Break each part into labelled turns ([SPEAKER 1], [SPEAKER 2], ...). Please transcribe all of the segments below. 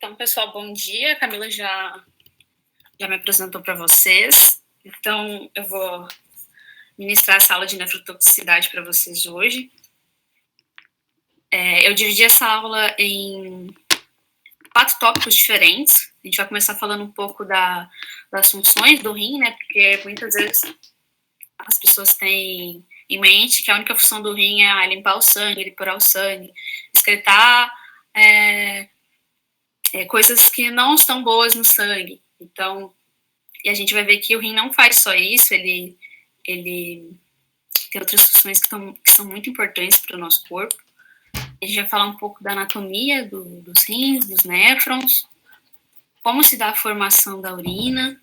[SPEAKER 1] Então, pessoal, bom dia. A Camila já me apresentou para vocês. Então, eu vou ministrar essa aula de nefrotoxicidade para vocês hoje. Eu dividi essa aula em 4 tópicos diferentes. A gente vai começar falando um pouco das funções do rim, né? Porque muitas vezes as pessoas têm em mente que a única função do rim é limpar o sangue, depurar o sangue, excretar coisas que não estão boas no sangue. Então, e a gente vai ver que o rim não faz só isso, ele tem outras funções que são muito importantes para o nosso corpo. A gente vai falar um pouco da anatomia dos rins, dos néfrons, como se dá a formação da urina,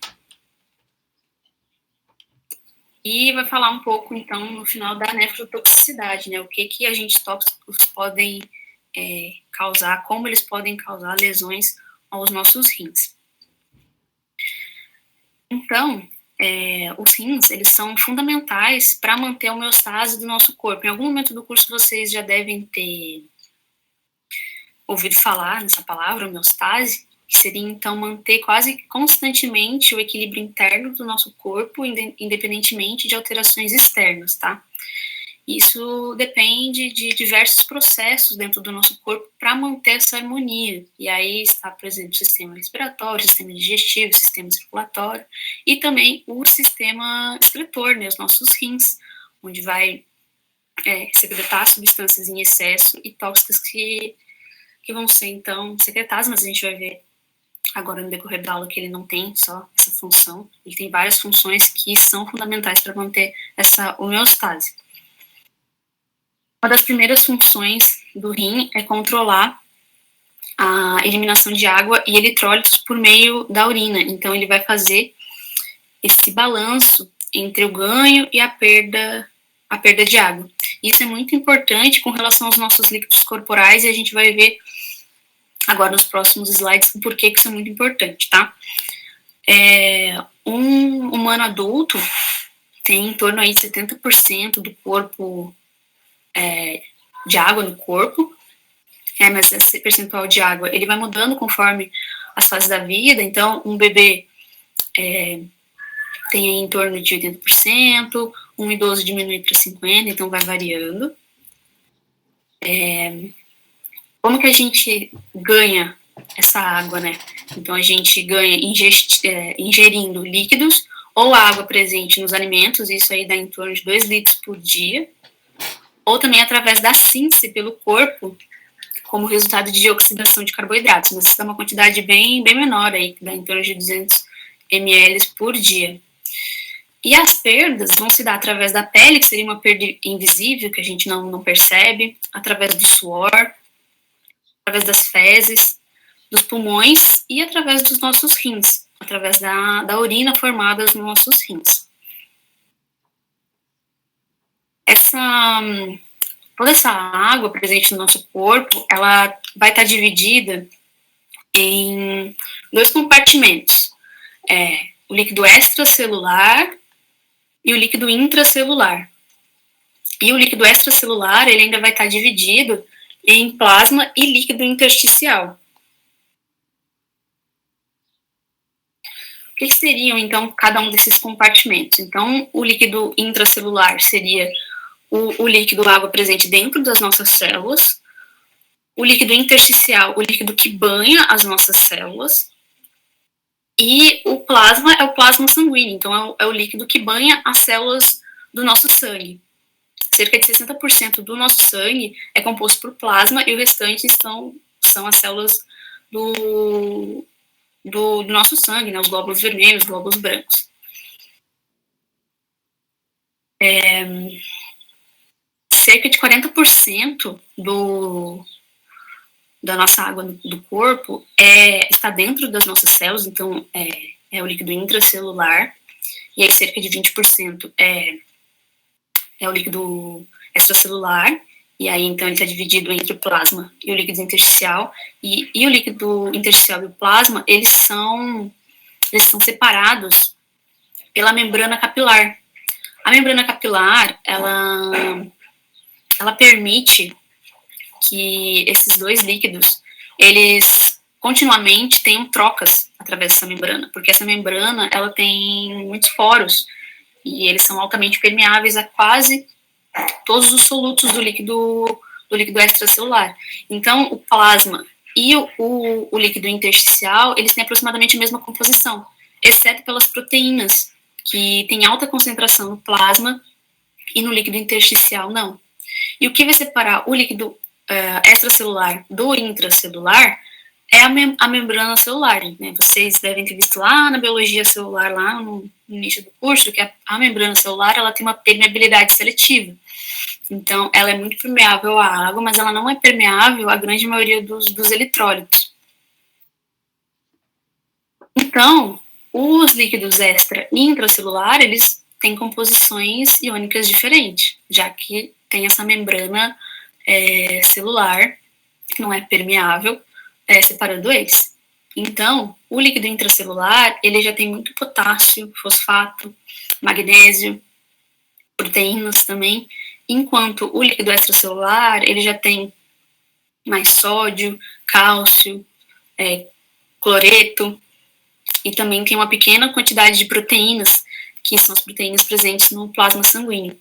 [SPEAKER 1] e vai falar um pouco, então, no final, da nefrotoxicidade, né? O que agentes tóxicos podem causar, como eles podem causar lesões aos nossos rins. Então, os rins, eles são fundamentais para manter a homeostase do nosso corpo. Em algum momento do curso vocês já devem ter ouvido falar nessa palavra, homeostase, que seria, então, manter quase constantemente o equilíbrio interno do nosso corpo, independentemente de alterações externas, tá? Isso depende de diversos processos dentro do nosso corpo para manter essa harmonia. E aí está presente o sistema respiratório, o sistema digestivo, o sistema circulatório e também o sistema excretor, né, os nossos rins, onde vai secretar substâncias em excesso e tóxicas que vão ser, então, secretadas, mas a gente vai ver agora no decorrer da aula que ele não tem só essa função, ele tem várias funções que são fundamentais para manter essa homeostase. Uma das primeiras funções do rim é controlar a eliminação de água e eletrólitos por meio da urina. Então, ele vai fazer esse balanço entre o ganho e a perda de água. Isso é muito importante com relação aos nossos líquidos corporais e a gente vai ver agora nos próximos slides o porquê que isso é muito importante, tá? Um humano adulto tem em torno aí de 70% do corpo de água no corpo, mas esse percentual de água, ele vai mudando conforme as fases da vida. Então, um bebê tem em torno de 80%, um idoso diminui para 50%, então vai variando. Como que a gente ganha essa água, né? Então, a gente ganha ingerindo líquidos ou água presente nos alimentos, isso aí dá em torno de 2 litros por dia, ou também através da síntese pelo corpo, como resultado de oxidação de carboidratos, mas isso é uma quantidade bem menor aí, que dá em torno de 200 ml por dia. E as perdas vão se dar através da pele, que seria uma perda invisível, que a gente não percebe, através do suor, através das fezes, dos pulmões e através dos nossos rins, através da urina formada nos nossos rins. Toda essa água presente no nosso corpo, ela vai estar dividida em 2 compartimentos, o líquido extracelular e o líquido intracelular. E o líquido extracelular, ele ainda vai estar dividido em plasma e líquido intersticial. O que seriam, então, cada um desses compartimentos? Então, o líquido intracelular seria o líquido água presente dentro das nossas células, o líquido intersticial, o líquido que banha as nossas células, e o plasma é o plasma sanguíneo, então é o líquido que banha as células do nosso sangue. Cerca de 60% do nosso sangue é composto por plasma e o restante são as células do nosso sangue, né, os glóbulos vermelhos, os glóbulos brancos. Cerca de 40% da nossa água do corpo está dentro das nossas células, então é o líquido intracelular, e aí cerca de 20% é o líquido extracelular, e aí então ele está dividido entre o plasma e o líquido intersticial, e o líquido intersticial e o plasma, eles são separados pela membrana capilar. A membrana capilar, ela permite que esses 2 líquidos, eles continuamente tenham trocas através dessa membrana, porque essa membrana, ela tem muitos poros, e eles são altamente permeáveis a quase todos os solutos do líquido extracelular. Então, o plasma e o líquido intersticial, eles têm aproximadamente a mesma composição, exceto pelas proteínas, que têm alta concentração no plasma e no líquido intersticial não. E o que vai separar o líquido extracelular do intracelular é a membrana celular, né? Vocês devem ter visto lá na biologia celular, lá no início do curso, que a membrana celular, ela tem uma permeabilidade seletiva. Então, ela é muito permeável à água, mas ela não é permeável à grande maioria dos eletrólitos. Então, os líquidos extra e intracelular, eles têm composições iônicas diferentes, já que tem essa membrana celular, que não é permeável, separando eles. Então, o líquido intracelular, ele já tem muito potássio, fosfato, magnésio, proteínas também, enquanto o líquido extracelular, ele já tem mais sódio, cálcio, cloreto, e também tem uma pequena quantidade de proteínas, que são as proteínas presentes no plasma sanguíneo.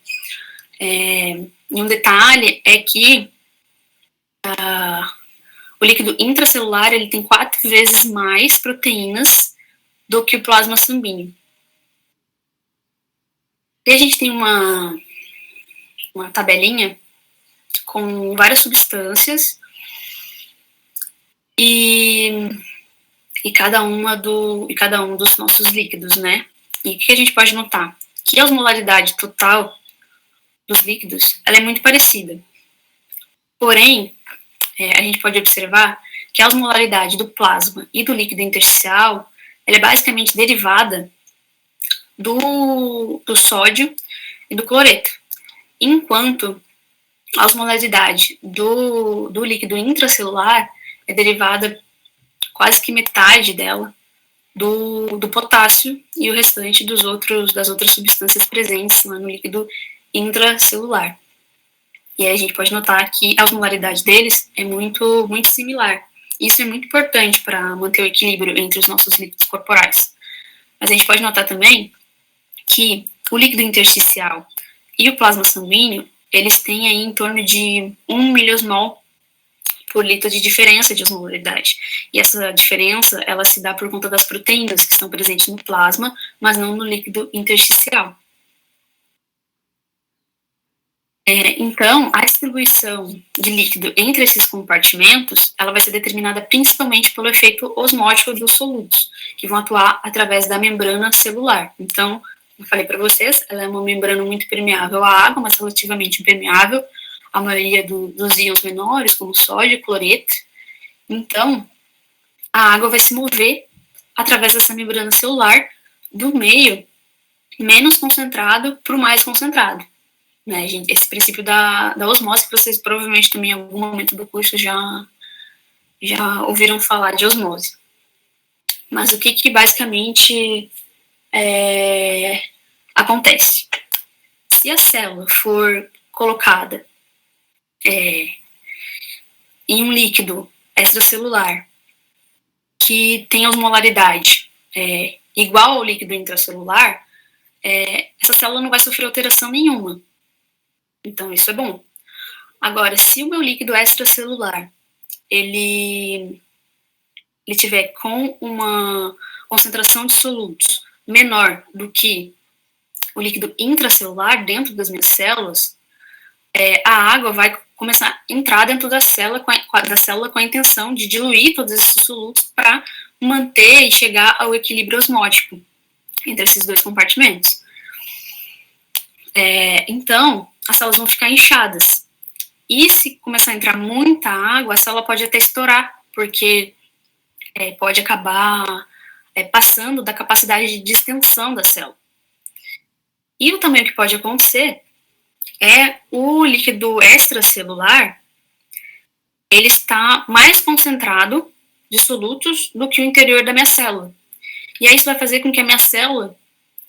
[SPEAKER 1] E um detalhe é que o líquido intracelular, ele tem 4 vezes mais proteínas do que o plasma sanguíneo. E a gente tem uma tabelinha com várias substâncias e cada um dos nossos líquidos, né? E o que a gente pode notar? Que a osmolaridade total dos líquidos, ela é muito parecida. Porém, a gente pode observar que a osmolaridade do plasma e do líquido intersticial, ela é basicamente derivada do sódio e do cloreto, enquanto a osmolaridade do líquido intracelular é derivada quase que metade dela do potássio e o restante das outras substâncias presentes lá no líquido intracelular. E aí a gente pode notar que a osmolaridade deles é muito, muito similar. Isso é muito importante para manter o equilíbrio entre os nossos líquidos corporais. Mas a gente pode notar também que o líquido intersticial e o plasma sanguíneo, eles têm aí em torno de 1 miliosmol por litro de diferença de osmolaridade. E essa diferença, ela se dá por conta das proteínas que estão presentes no plasma, mas não no líquido intersticial. Então, a distribuição de líquido entre esses compartimentos, ela vai ser determinada principalmente pelo efeito osmótico dos solutos, que vão atuar através da membrana celular. Então, como eu falei para vocês, ela é uma membrana muito permeável à água, mas relativamente impermeável à maioria dos íons menores, como sódio e cloreto. Então, a água vai se mover através dessa membrana celular do meio menos concentrado para o mais concentrado. Né, gente, esse princípio da osmose, que vocês provavelmente também em algum momento do curso já ouviram falar de osmose. Mas o que basicamente acontece? Se a célula for colocada em um líquido extracelular que tem osmolaridade igual ao líquido intracelular, essa célula não vai sofrer alteração nenhuma. Então, isso é bom. Agora, se o meu líquido extracelular, ele tiver com uma concentração de solutos menor do que o líquido intracelular dentro das minhas células, a água vai começar a entrar dentro da célula com a intenção de diluir todos esses solutos para manter e chegar ao equilíbrio osmótico entre esses dois compartimentos. Então, as células vão ficar inchadas. E se começar a entrar muita água, a célula pode até estourar, porque pode acabar passando da capacidade de distensão da célula. E também o que pode acontecer é o líquido extracelular, ele está mais concentrado de solutos do que o interior da minha célula. E aí isso vai fazer com que a minha célula,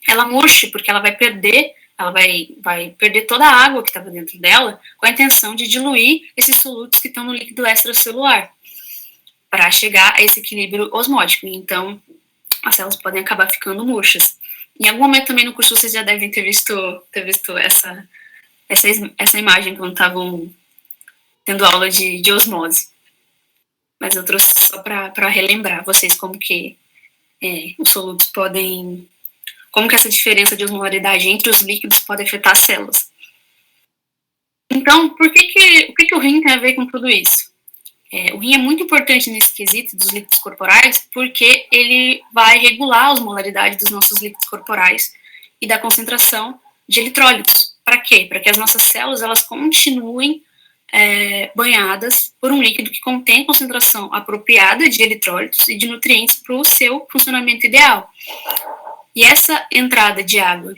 [SPEAKER 1] ela murche, porque ela vai perder toda a água que estava dentro dela, com a intenção de diluir esses solutos que estão no líquido extracelular. para chegar a esse equilíbrio osmótico. Então, as células podem acabar ficando murchas. Em algum momento também no curso vocês já devem ter visto essa imagem quando estavam tendo aula de osmose. Mas eu trouxe só para relembrar vocês como que os solutos podem... Como que essa diferença de osmolaridade entre os líquidos pode afetar as células. Então, o que o rim tem a ver com tudo isso? O rim é muito importante nesse quesito dos líquidos corporais porque ele vai regular a osmolaridade dos nossos líquidos corporais e da concentração de eletrólitos. Para quê? Para que as nossas células elas continuem banhadas por um líquido que contém concentração apropriada de eletrólitos e de nutrientes para o seu funcionamento ideal. E essa entrada de água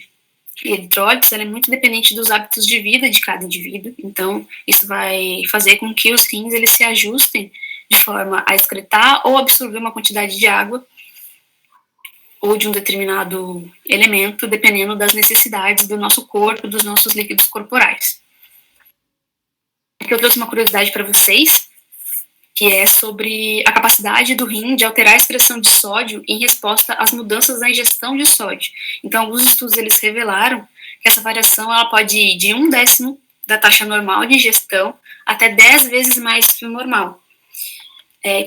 [SPEAKER 1] e eletrólitos ela é muito dependente dos hábitos de vida de cada indivíduo. Então, isso vai fazer com que os rins eles se ajustem de forma a excretar ou absorver uma quantidade de água ou de um determinado elemento, dependendo das necessidades do nosso corpo, dos nossos líquidos corporais. Aqui eu trouxe uma curiosidade para vocês, que é sobre a capacidade do rim de alterar a excreção de sódio em resposta às mudanças na ingestão de sódio. Então, alguns estudos eles revelaram que essa variação ela pode ir de 1/10 da taxa normal de ingestão até 10 vezes mais que o normal.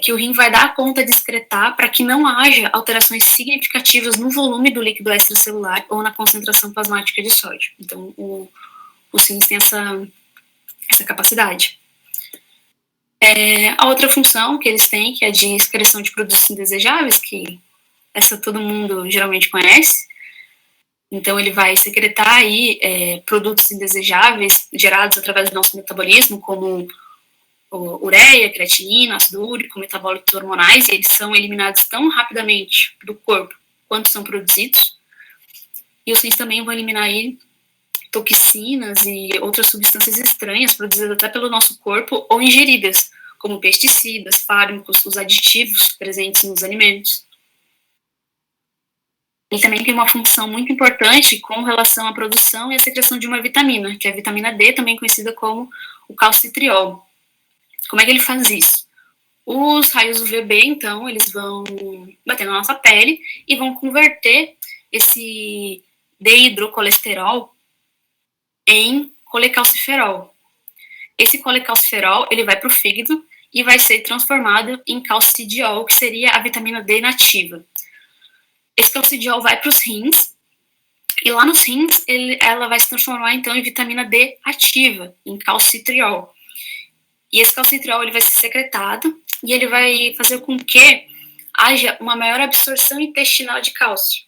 [SPEAKER 1] Que o rim vai dar conta de excretar para que não haja alterações significativas no volume do líquido extracelular ou na concentração plasmática de sódio. Então, os rins têm essa capacidade. A outra função que eles têm, que é a de excreção de produtos indesejáveis, que essa todo mundo geralmente conhece. Então, ele vai secretar aí produtos indesejáveis gerados através do nosso metabolismo, como ureia, creatinina, ácido úrico, metabólitos hormonais, e eles são eliminados tão rapidamente do corpo quanto são produzidos. E os rins também vão eliminar aí toxinas e outras substâncias estranhas produzidas até pelo nosso corpo ou ingeridas, como pesticidas, fármacos, os aditivos presentes nos alimentos. Ele também tem uma função muito importante com relação à produção e à secreção de uma vitamina, que é a vitamina D, também conhecida como o calcitriol. Como é que ele faz isso? Os raios UVB, então, eles vão bater na nossa pele e vão converter esse dehidrocolesterol em colecalciferol. Esse colecalciferol, ele vai para o fígado e vai ser transformado em calcidiol, que seria a vitamina D nativa. Esse calcidiol vai para os rins, e lá nos rins, ela vai se transformar, então, em vitamina D ativa, em calcitriol. E esse calcitriol, ele vai ser secretado, e ele vai fazer com que haja uma maior absorção intestinal de cálcio.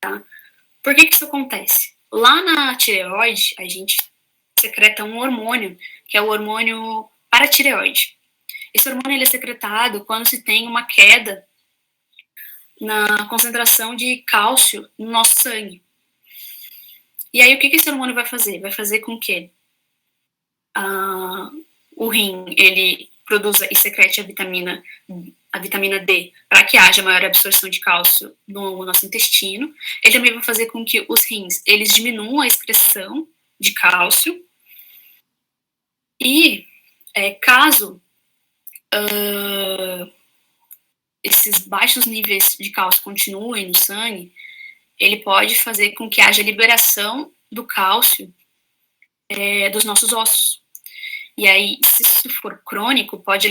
[SPEAKER 1] Tá? Por que isso acontece? Lá na tireoide, a gente secreta um hormônio, que é o hormônio paratireoide. Esse hormônio ele é secretado quando se tem uma queda na concentração de cálcio no nosso sangue. E aí, o que esse hormônio vai fazer? Vai fazer com que o rim, ele produza e secrete a vitamina D para que haja maior absorção de cálcio no nosso intestino. Ele também vai fazer com que os rins, eles diminuam a excreção de cálcio. E caso esses baixos níveis de cálcio continuem no sangue, ele pode fazer com que haja liberação do cálcio dos nossos ossos. E aí, se isso for crônico, pode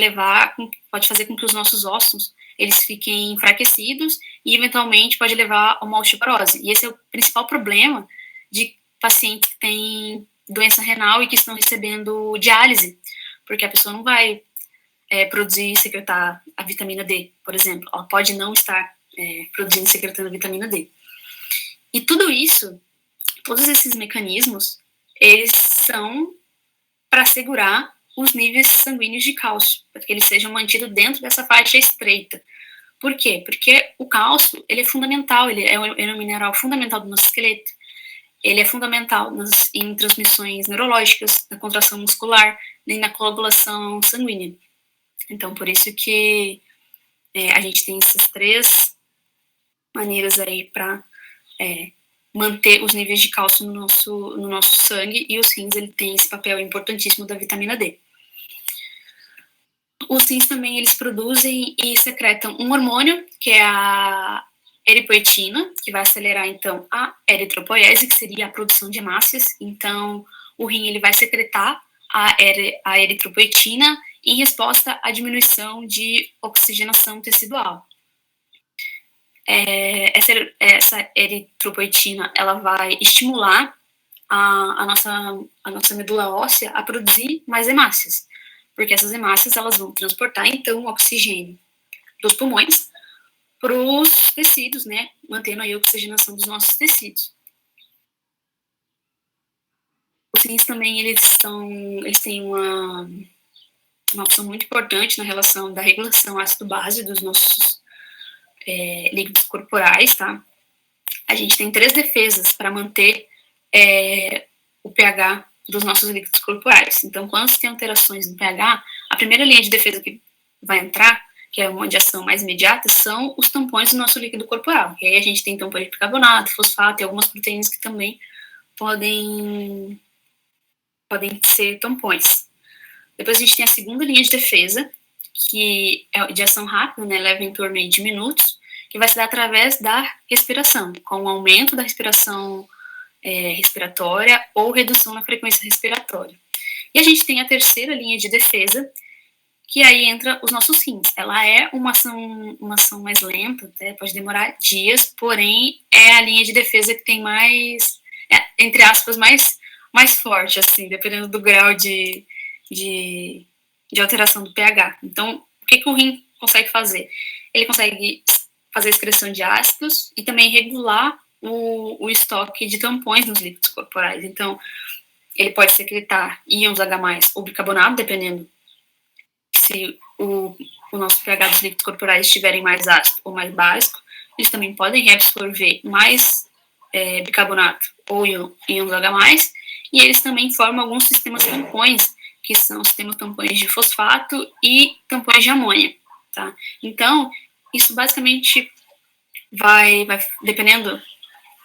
[SPEAKER 1] fazer com que os nossos ossos eles fiquem enfraquecidos e, eventualmente, pode levar a uma osteoporose. E esse é o principal problema de pacientes que têm doença renal e que estão recebendo diálise, porque a pessoa não vai produzir e secretar a vitamina D, por exemplo. Ela pode não estar produzindo e secretando a vitamina D. E tudo isso, todos esses mecanismos, eles são para assegurar os níveis sanguíneos de cálcio, para que eles sejam mantidos dentro dessa faixa estreita. Por quê? Porque o cálcio, ele é fundamental, ele é um mineral fundamental do nosso esqueleto. Ele é fundamental em transmissões neurológicas, na contração muscular e na coagulação sanguínea. Então, por isso que a gente tem essas 3 maneiras aí para manter os níveis de cálcio no nosso sangue, e os rins ele tem esse papel importantíssimo da vitamina D. Os rins também, eles produzem e secretam um hormônio, que é a eripoetina, que vai acelerar, então, a eritropoiese, que seria a produção de hemácias. Então, o rim, ele vai secretar a eritropoetina em resposta à diminuição de oxigenação tecidual. Essa eritropoetina, ela vai estimular a nossa medula óssea a produzir mais hemácias, porque essas hemácias, elas vão transportar, então, o oxigênio dos pulmões para os tecidos, né, mantendo aí a oxigenação dos nossos tecidos. Os rins também, eles têm uma opção muito importante na relação da regulação ácido-base dos nossos líquidos corporais, tá? A gente tem 3 defesas para manter o pH dos nossos líquidos corporais. Então, quando você tem alterações no pH, a primeira linha de defesa que vai entrar, que é uma de ação mais imediata, são os tampões do nosso líquido corporal. E aí a gente tem tampões de bicarbonato, fosfato e algumas proteínas que também podem ser tampões. Depois a gente tem a segunda linha de defesa, que é de ação rápida, né, leva em torno de minutos, que vai se dar através da respiração, com o aumento da respiração respiratória ou redução na frequência respiratória. E a gente tem a terceira linha de defesa, que aí entra os nossos rins. Ela é uma ação mais lenta, até pode demorar dias, porém é a linha de defesa que tem mais, entre aspas, mais forte, assim, dependendo do grau de alteração do pH. Então, o que o rim consegue fazer? Ele consegue fazer a excreção de ácidos e também regular o estoque de tampões nos líquidos corporais. Então, ele pode secretar íons H+, ou bicarbonato, dependendo se o nosso pH dos líquidos corporais estiverem mais ácido ou mais básico. Eles também podem reabsorver mais bicarbonato ou íons H+, e eles também formam alguns sistemas tampões, que são sistemas tampões de fosfato e tampões de amônia, tá? Então, isso basicamente vai dependendo,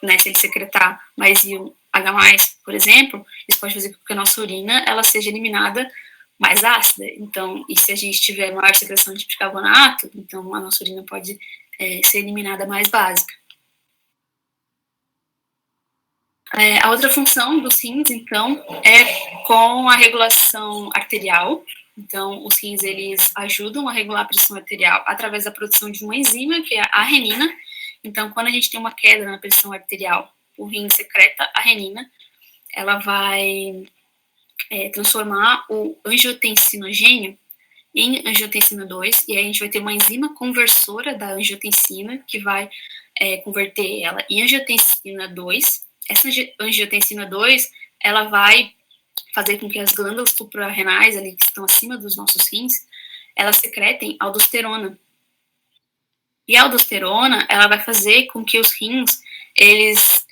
[SPEAKER 1] né, se ele secretar mais íon H+, por exemplo, isso pode fazer com que a nossa urina ela seja eliminada mais ácida. Então, e se a gente tiver maior secreção de bicarbonato, então a nossa urina pode ser eliminada mais básica. A outra função dos rins, então, é com a regulação arterial. Então, os rins, eles ajudam a regular a pressão arterial através da produção de uma enzima, que é a renina. Então, quando a gente tem uma queda na pressão arterial, o rim secreta a renina, ela vai transformar o angiotensinogênio em angiotensina 2, e aí a gente vai ter uma enzima conversora da angiotensina, que vai converter ela em angiotensina 2. Essa angiotensina 2, ela vai fazer com que as glândulas suprarrenais, ali, que estão acima dos nossos rins, elas secretem aldosterona. E a aldosterona, ela vai fazer com que os rins, eles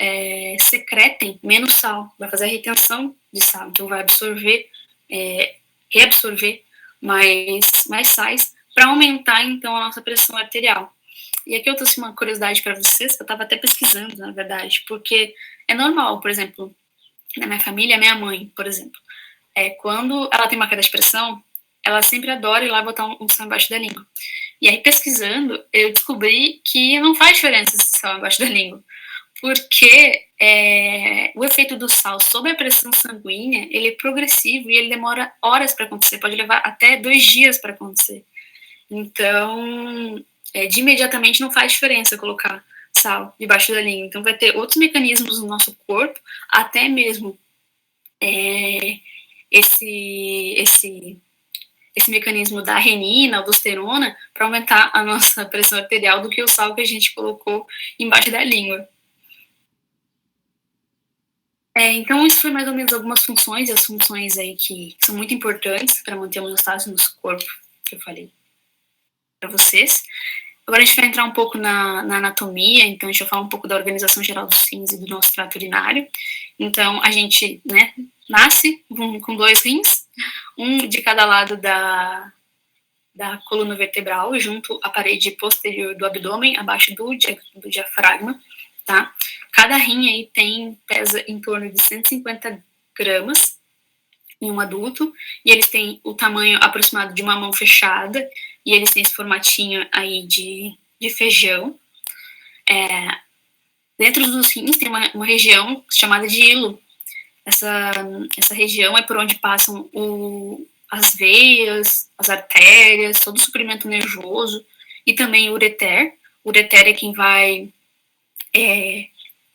[SPEAKER 1] secretem menos sal, vai fazer a retenção de sal, então vai reabsorver mais sais, para aumentar, então, a nossa pressão arterial. E aqui eu trouxe uma curiosidade para vocês, que eu estava até pesquisando, na verdade, porque é normal, por exemplo, na minha família, a minha mãe, por exemplo, quando ela tem uma queda de pressão, ela sempre adora ir lá botar um sal embaixo da língua. E aí, pesquisando, eu descobri que não faz diferença esse sal embaixo da língua, porque o efeito do sal sobre a pressão sanguínea, ele é progressivo e ele demora horas para acontecer, pode levar até 2 dias para acontecer. Então, de imediatamente não faz diferença colocar sal debaixo da língua. Então, vai ter outros mecanismos no nosso corpo, até mesmo esse mecanismo da renina, aldosterona, para aumentar a nossa pressão arterial do que o sal que a gente colocou embaixo da língua. Então, isso foi mais ou menos algumas funções, e as funções aí que são muito importantes para manter a homeostase no nosso corpo, que eu falei para vocês. Agora a gente vai entrar um pouco na anatomia, então a gente vai falar um pouco da organização geral dos rins e do nosso trato urinário. Então, a gente, né, nasce com 2 rins, um de cada lado da coluna vertebral, junto à parede posterior do abdômen, abaixo do diafragma, tá? Cada rim aí pesa em torno de 150 gramas, em um adulto, e eles têm o tamanho aproximado de uma mão fechada, e eles têm esse formatinho aí de feijão. Dentro dos rins tem uma região chamada de hilo. Essa região é por onde passam as veias, as artérias, todo o suprimento nervoso, e também o ureter. O ureter é quem vai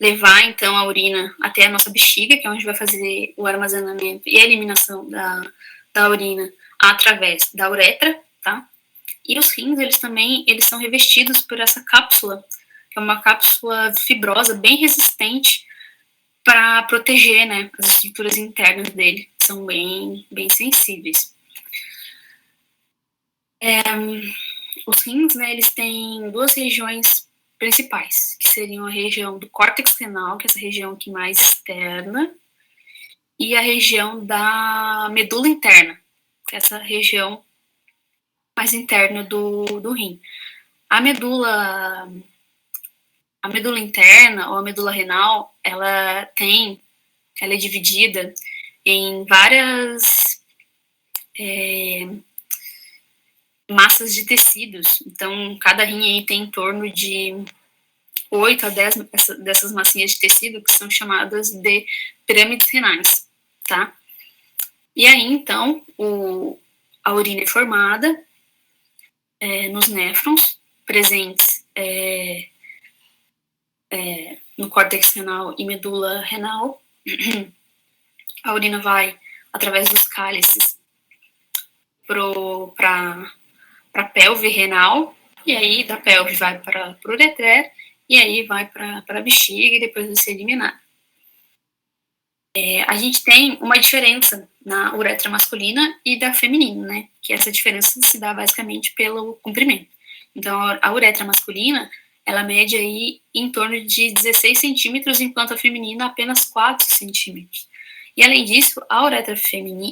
[SPEAKER 1] levar, então, a urina até a nossa bexiga, que é onde vai fazer o armazenamento e a eliminação da urina através da uretra, tá? E os rins, eles são revestidos por essa cápsula, que é uma cápsula fibrosa, bem resistente, para proteger, né, as estruturas internas dele, que são bem sensíveis. Os rins, né, eles têm duas regiões principais, que seriam a região do córtex renal, que é essa região aqui mais externa, e a região da medula interna, que é essa região mais interna do rim. A medula interna, ou a medula renal, ela é dividida em várias massas de tecidos. Então, cada rim aí tem em torno de 8 a 10 dessas massinhas de tecido, que são chamadas de pirâmides renais, tá? E aí, então, a urina é formada nos néfrons presentes no córtex renal e medula renal. A urina vai através dos cálices para a pelve renal, e aí da pelve vai para o ureter, e aí vai para a bexiga e depois vai ser eliminada. A gente tem uma diferença na uretra masculina e da feminina, né? Que essa diferença se dá basicamente pelo comprimento. Então, a uretra masculina, ela mede aí em torno de 16 centímetros, enquanto a feminina apenas 4 centímetros. E, além disso, a uretra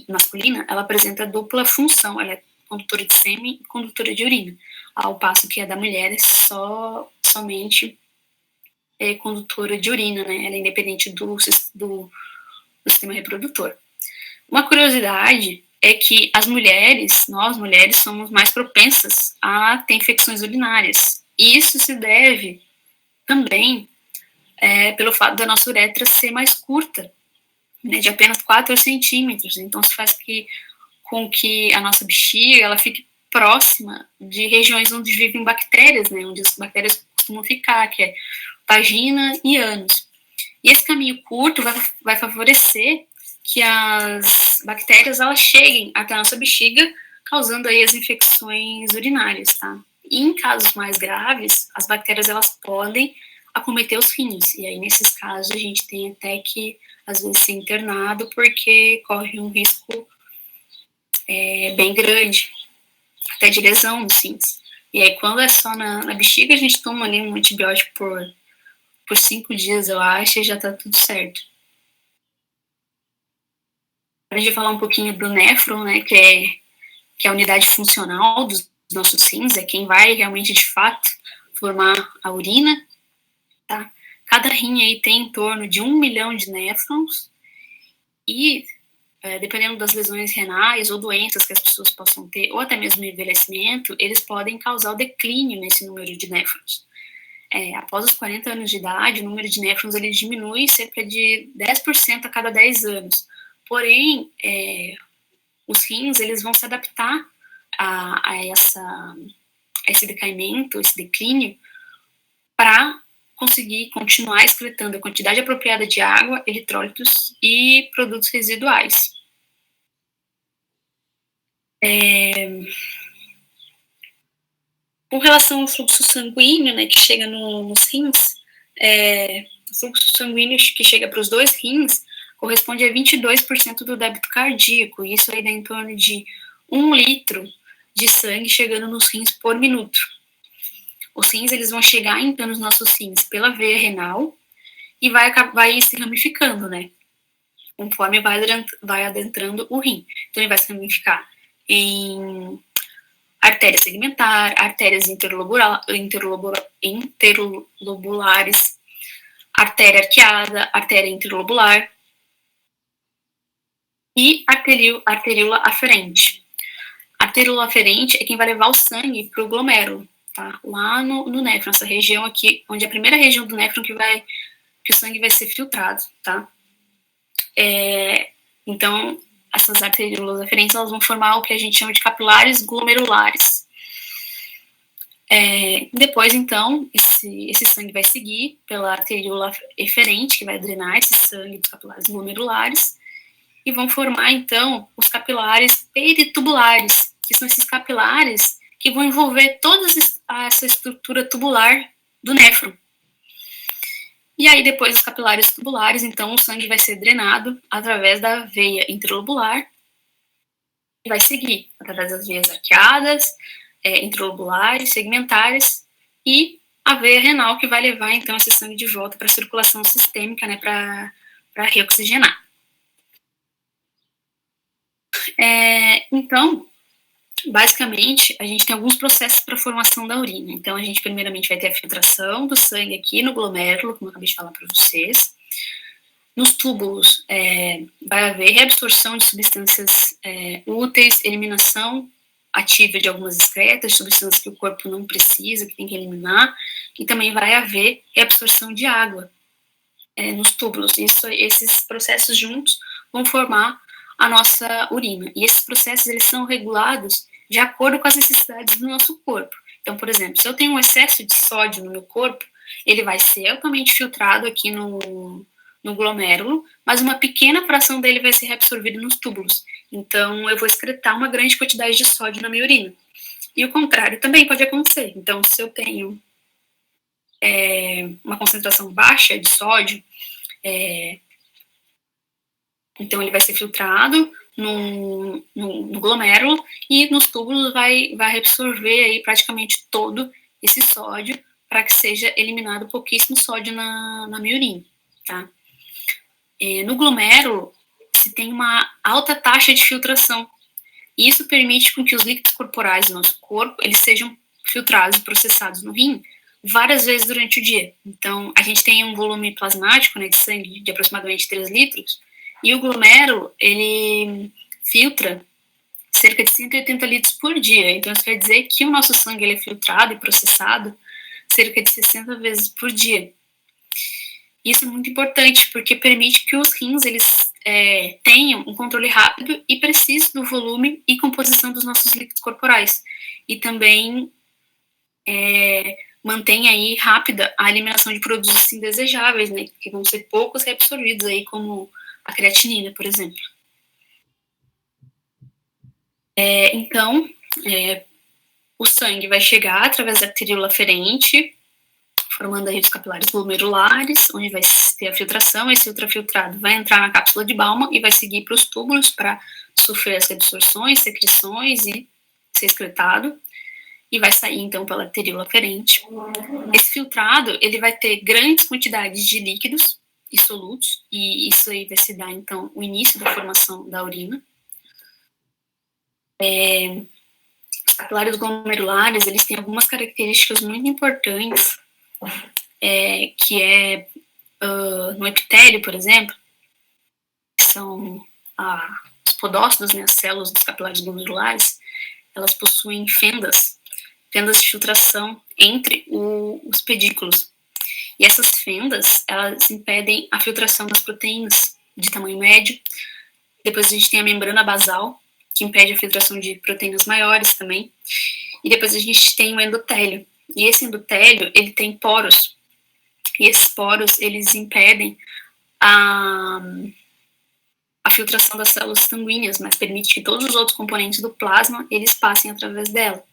[SPEAKER 1] masculina, ela apresenta dupla função, ela é condutora de sêmen e condutora de urina, ao passo que a da mulher é somente condutora de urina, né? Ela é independente do sistema reprodutor. Uma curiosidade é que nós mulheres, somos mais propensas a ter infecções urinárias. E isso se deve também pelo fato da nossa uretra ser mais curta, né, de apenas 4 centímetros. Então, isso faz com que a nossa bexiga ela fique próxima de regiões onde vivem bactérias, né, onde as bactérias costumam ficar, que é vagina e ânus. E esse caminho curto vai favorecer que as bactérias elas cheguem até a nossa bexiga, causando aí as infecções urinárias, tá? E em casos mais graves, as bactérias elas podem acometer os rins. E aí, nesses casos, a gente tem até que, às vezes, ser internado, porque corre um risco bem grande, até de lesão nos rins. E aí, quando é só na bexiga, a gente toma ali um antibiótico por 5 dias, eu acho, e já tá tudo certo. Para a gente falar um pouquinho do néfron, né, que é a unidade funcional dos nossos rins, é quem vai realmente, de fato, formar a urina, tá? Cada rim aí tem em torno de 1 milhão de néfrons e, dependendo das lesões renais ou doenças que as pessoas possam ter, ou até mesmo envelhecimento, eles podem causar o declínio nesse número de néfrons. Após os 40 anos de idade, o número de néfrons ele diminui cerca de 10% a cada 10 anos. Porém, os rins eles vão se adaptar a esse decaimento, esse declínio, para conseguir continuar excretando a quantidade apropriada de água, eletrólitos e produtos residuais. Com relação ao fluxo sanguíneo, né, que chega nos rins, o fluxo sanguíneo que chega para os 2 rins corresponde a 22% do débito cardíaco, e isso aí dá em torno de 1 litro de sangue chegando nos rins por minuto. Os rins eles vão chegar então nos nossos rins pela veia renal e vai se ramificando, né? Conforme vai adentrando o rim. Então ele vai se ramificar em artéria segmentar, artérias interlobulares, artéria arqueada, artéria interlobular. e arteríola aferente. A arteríola aferente é quem vai levar o sangue para o glomérulo, tá? Lá no néfron, essa região aqui, onde é a primeira região do néfron que o sangue vai ser filtrado, tá? Então, essas arteríolas aferentes, elas vão formar o que a gente chama de capilares glomerulares. Depois, então, esse sangue vai seguir pela arteríola eferente, que vai drenar esse sangue dos capilares glomerulares, e vão formar, então, os capilares peritubulares, que são esses capilares que vão envolver toda essa estrutura tubular do néfron. E aí, depois dos capilares tubulares, então, o sangue vai ser drenado através da veia intralobular e vai seguir através das veias arqueadas, intralobulares, segmentares e a veia renal, que vai levar, então, esse sangue de volta para a circulação sistêmica, né, para reoxigenar. Então, basicamente, a gente tem alguns processos para a formação da urina. Então, a gente primeiramente vai ter a filtração do sangue aqui no glomérulo, como eu acabei de falar para vocês. Nos túbulos, vai haver reabsorção de substâncias úteis, eliminação ativa de algumas excretas, substâncias que o corpo não precisa, que tem que eliminar, e também vai haver reabsorção de água nos túbulos. Esses processos juntos vão formar a nossa urina. E esses processos, eles são regulados de acordo com as necessidades do nosso corpo. Então, por exemplo, se eu tenho um excesso de sódio no meu corpo, ele vai ser altamente filtrado aqui no glomérulo, mas uma pequena fração dele vai ser reabsorvido nos túbulos. Então, eu vou excretar uma grande quantidade de sódio na minha urina. E o contrário também pode acontecer. Então, se eu tenho uma concentração baixa de sódio, então ele vai ser filtrado no glomérulo e nos túbulos vai reabsorver aí praticamente todo esse sódio para que seja eliminado pouquíssimo sódio na minha urina, tá? No glomérulo se tem uma alta taxa de filtração e isso permite com que os líquidos corporais do nosso corpo eles sejam filtrados e processados no rim várias vezes durante o dia. Então, a gente tem um volume plasmático, né, de sangue de aproximadamente 3 litros, e o glomérulo, ele filtra cerca de 180 litros por dia. Então, isso quer dizer que o nosso sangue ele é filtrado e processado cerca de 60 vezes por dia. Isso é muito importante, porque permite que os rins, eles tenham um controle rápido e preciso do volume e composição dos nossos líquidos corporais. E também mantém aí rápida a eliminação de produtos indesejáveis, né, que vão ser poucos reabsorvidos aí, como a creatinina, por exemplo. Então, o sangue vai chegar através da arteríola aferente, formando aí os capilares glomerulares, onde vai ter a filtração. Esse ultrafiltrado vai entrar na cápsula de Bowman e vai seguir para os túbulos para sofrer as absorções, secreções e ser excretado. E vai sair, então, pela arteríola aferente. Esse filtrado, ele vai ter grandes quantidades de líquidos e solutos, e isso aí vai se dar, então, o início da formação da urina. Os capilares glomerulares, eles têm algumas características muito importantes, que no epitélio, por exemplo, que são os podócitos, né, as células dos capilares glomerulares, elas possuem fendas de filtração entre os pedículos. E essas fendas, elas impedem a filtração das proteínas de tamanho médio. Depois a gente tem a membrana basal, que impede a filtração de proteínas maiores também. E depois a gente tem o endotélio. E esse endotélio, ele tem poros. E esses poros, eles impedem a filtração das células sanguíneas, mas permite que todos os outros componentes do plasma, eles passem através dela.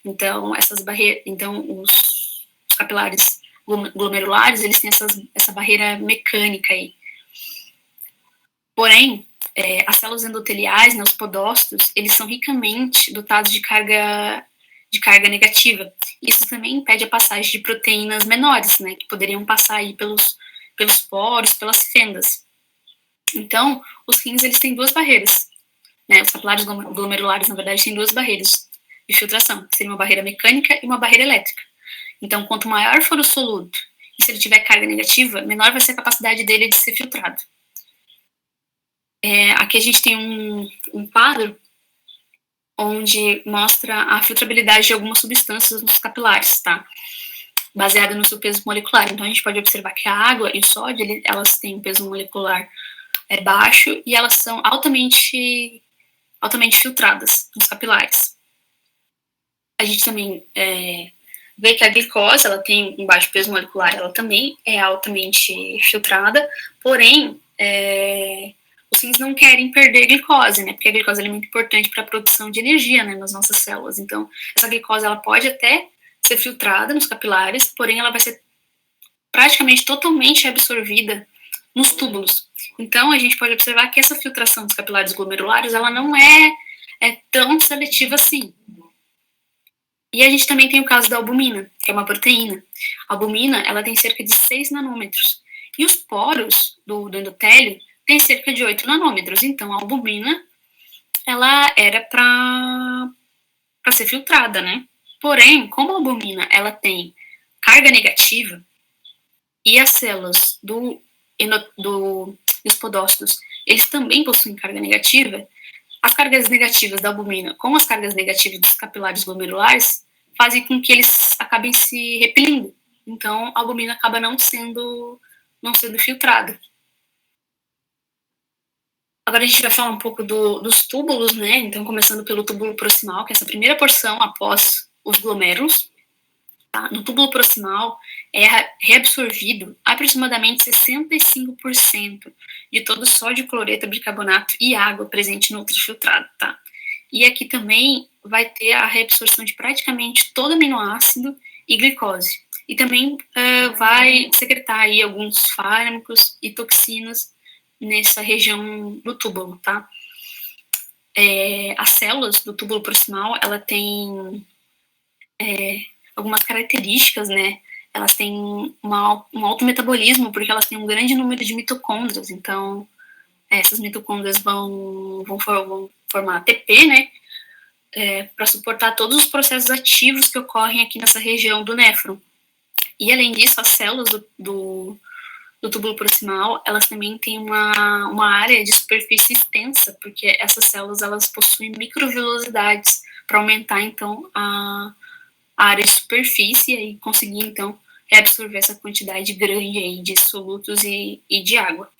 [SPEAKER 1] Então, os capilares glomerulares, eles têm essa barreira mecânica aí. Porém, as células endoteliais, né, os podócitos, eles são ricamente dotados de carga negativa. Isso também impede a passagem de proteínas menores, né, que poderiam passar aí pelos poros, pelas fendas. Então, os rins, eles têm duas barreiras, né, os capilares glomerulares, na verdade, têm duas barreiras de filtração, que seria uma barreira mecânica e uma barreira elétrica. Então, quanto maior for o soluto, e se ele tiver carga negativa, menor vai ser a capacidade dele de ser filtrado. Aqui a gente tem um quadro onde mostra a filtrabilidade de algumas substâncias nos capilares, tá? Baseada no seu peso molecular. Então, a gente pode observar que a água e o sódio, elas têm um peso molecular baixo e elas são altamente filtradas nos capilares. A gente também vê que a glicose, ela tem um baixo peso molecular, ela também é altamente filtrada, porém, os rins não querem perder glicose, né? Porque a glicose é muito importante para a produção de energia, né, nas nossas células. Então, essa glicose, ela pode até ser filtrada nos capilares, porém ela vai ser praticamente totalmente absorvida nos túbulos. Então, a gente pode observar que essa filtração dos capilares glomerulares, ela não é tão seletiva assim. E a gente também tem o caso da albumina, que é uma proteína. A albumina, ela tem cerca de 6 nanômetros. E os poros do endotélio têm cerca de 8 nanômetros. Então, a albumina, ela era para ser filtrada, né? Porém, como a albumina, ela tem carga negativa, e as células dos podócitos, eles também possuem carga negativa, as cargas negativas da albumina com as cargas negativas dos capilares glomerulares fazem com que eles acabem se repelindo. Então, a albumina acaba não sendo filtrada. Agora a gente vai falar um pouco dos túbulos, né? Então, começando pelo túbulo proximal, que é essa primeira porção após os glomérulos. Tá? No túbulo proximal é reabsorvido aproximadamente 65% de todo o sódio, cloreto, bicarbonato e água presente no ultrafiltrado, tá? E aqui também vai ter a reabsorção de praticamente todo aminoácido e glicose. E também vai secretar aí alguns fármacos e toxinas nessa região do túbulo, tá? As células do túbulo proximal, ela tem algumas características, né? Elas têm um alto metabolismo, porque elas têm um grande número de mitocôndrias. Então, essas mitocôndrias vão formar ATP, né? Para suportar todos os processos ativos que ocorrem aqui nessa região do néfron. E, além disso, as células do túbulo proximal, elas também têm uma área de superfície extensa, porque essas células, elas possuem microvilosidades para aumentar, então, a área de superfície e conseguir, então, reabsorver essa quantidade grande aí de solutos e de água.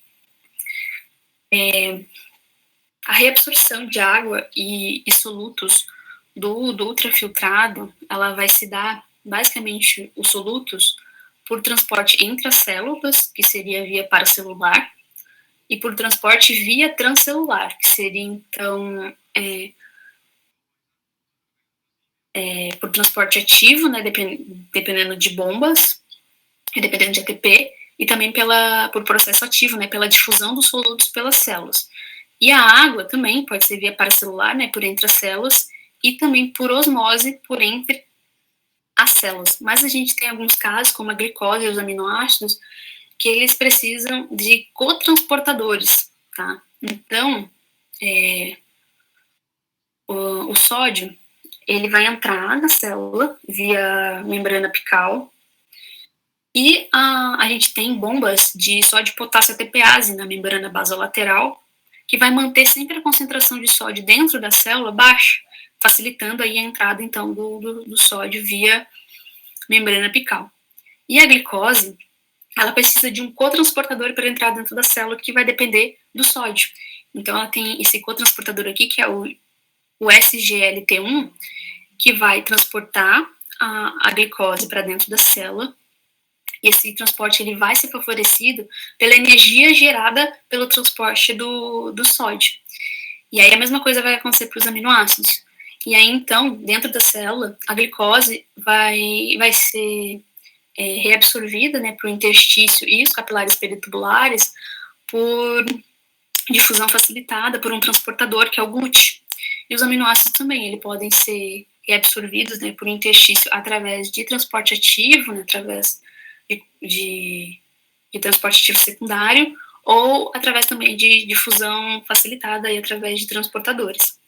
[SPEAKER 1] A reabsorção de água e solutos do ultrafiltrado, ela vai se dar, basicamente, os solutos por transporte entre as células, que seria via paracelular, e por transporte via transcelular, que seria, então, por transporte ativo, né, dependendo de bombas, dependendo de ATP, e também por processo ativo, né, pela difusão dos solutos pelas células. E a água também pode ser via paracelular, né, por entre as células, e também por osmose por entre as células. Mas a gente tem alguns casos, como a glicose e os aminoácidos, que eles precisam de cotransportadores, tá? Então, o sódio, ele vai entrar na célula via membrana apical, e a gente tem bombas de sódio potássio ATPase na membrana basolateral, que vai manter sempre a concentração de sódio dentro da célula baixa, facilitando aí a entrada, então, do sódio via membrana apical. E a glicose, ela precisa de um cotransportador para entrar dentro da célula, que vai depender do sódio. Então, ela tem esse cotransportador aqui, que é o SGLT1, que vai transportar a glicose para dentro da célula. E esse transporte, ele vai ser favorecido pela energia gerada pelo transporte do sódio. E aí a mesma coisa vai acontecer para os aminoácidos. E aí, então, dentro da célula, a glicose vai ser reabsorvida, né, para o interstício e os capilares peritubulares por difusão facilitada por um transportador, que é o GUT. E os aminoácidos também, eles podem ser reabsorvidos, né, por interstício através de transporte ativo, né, através de transporte ativo secundário, ou através também de difusão facilitada aí, através de transportadores.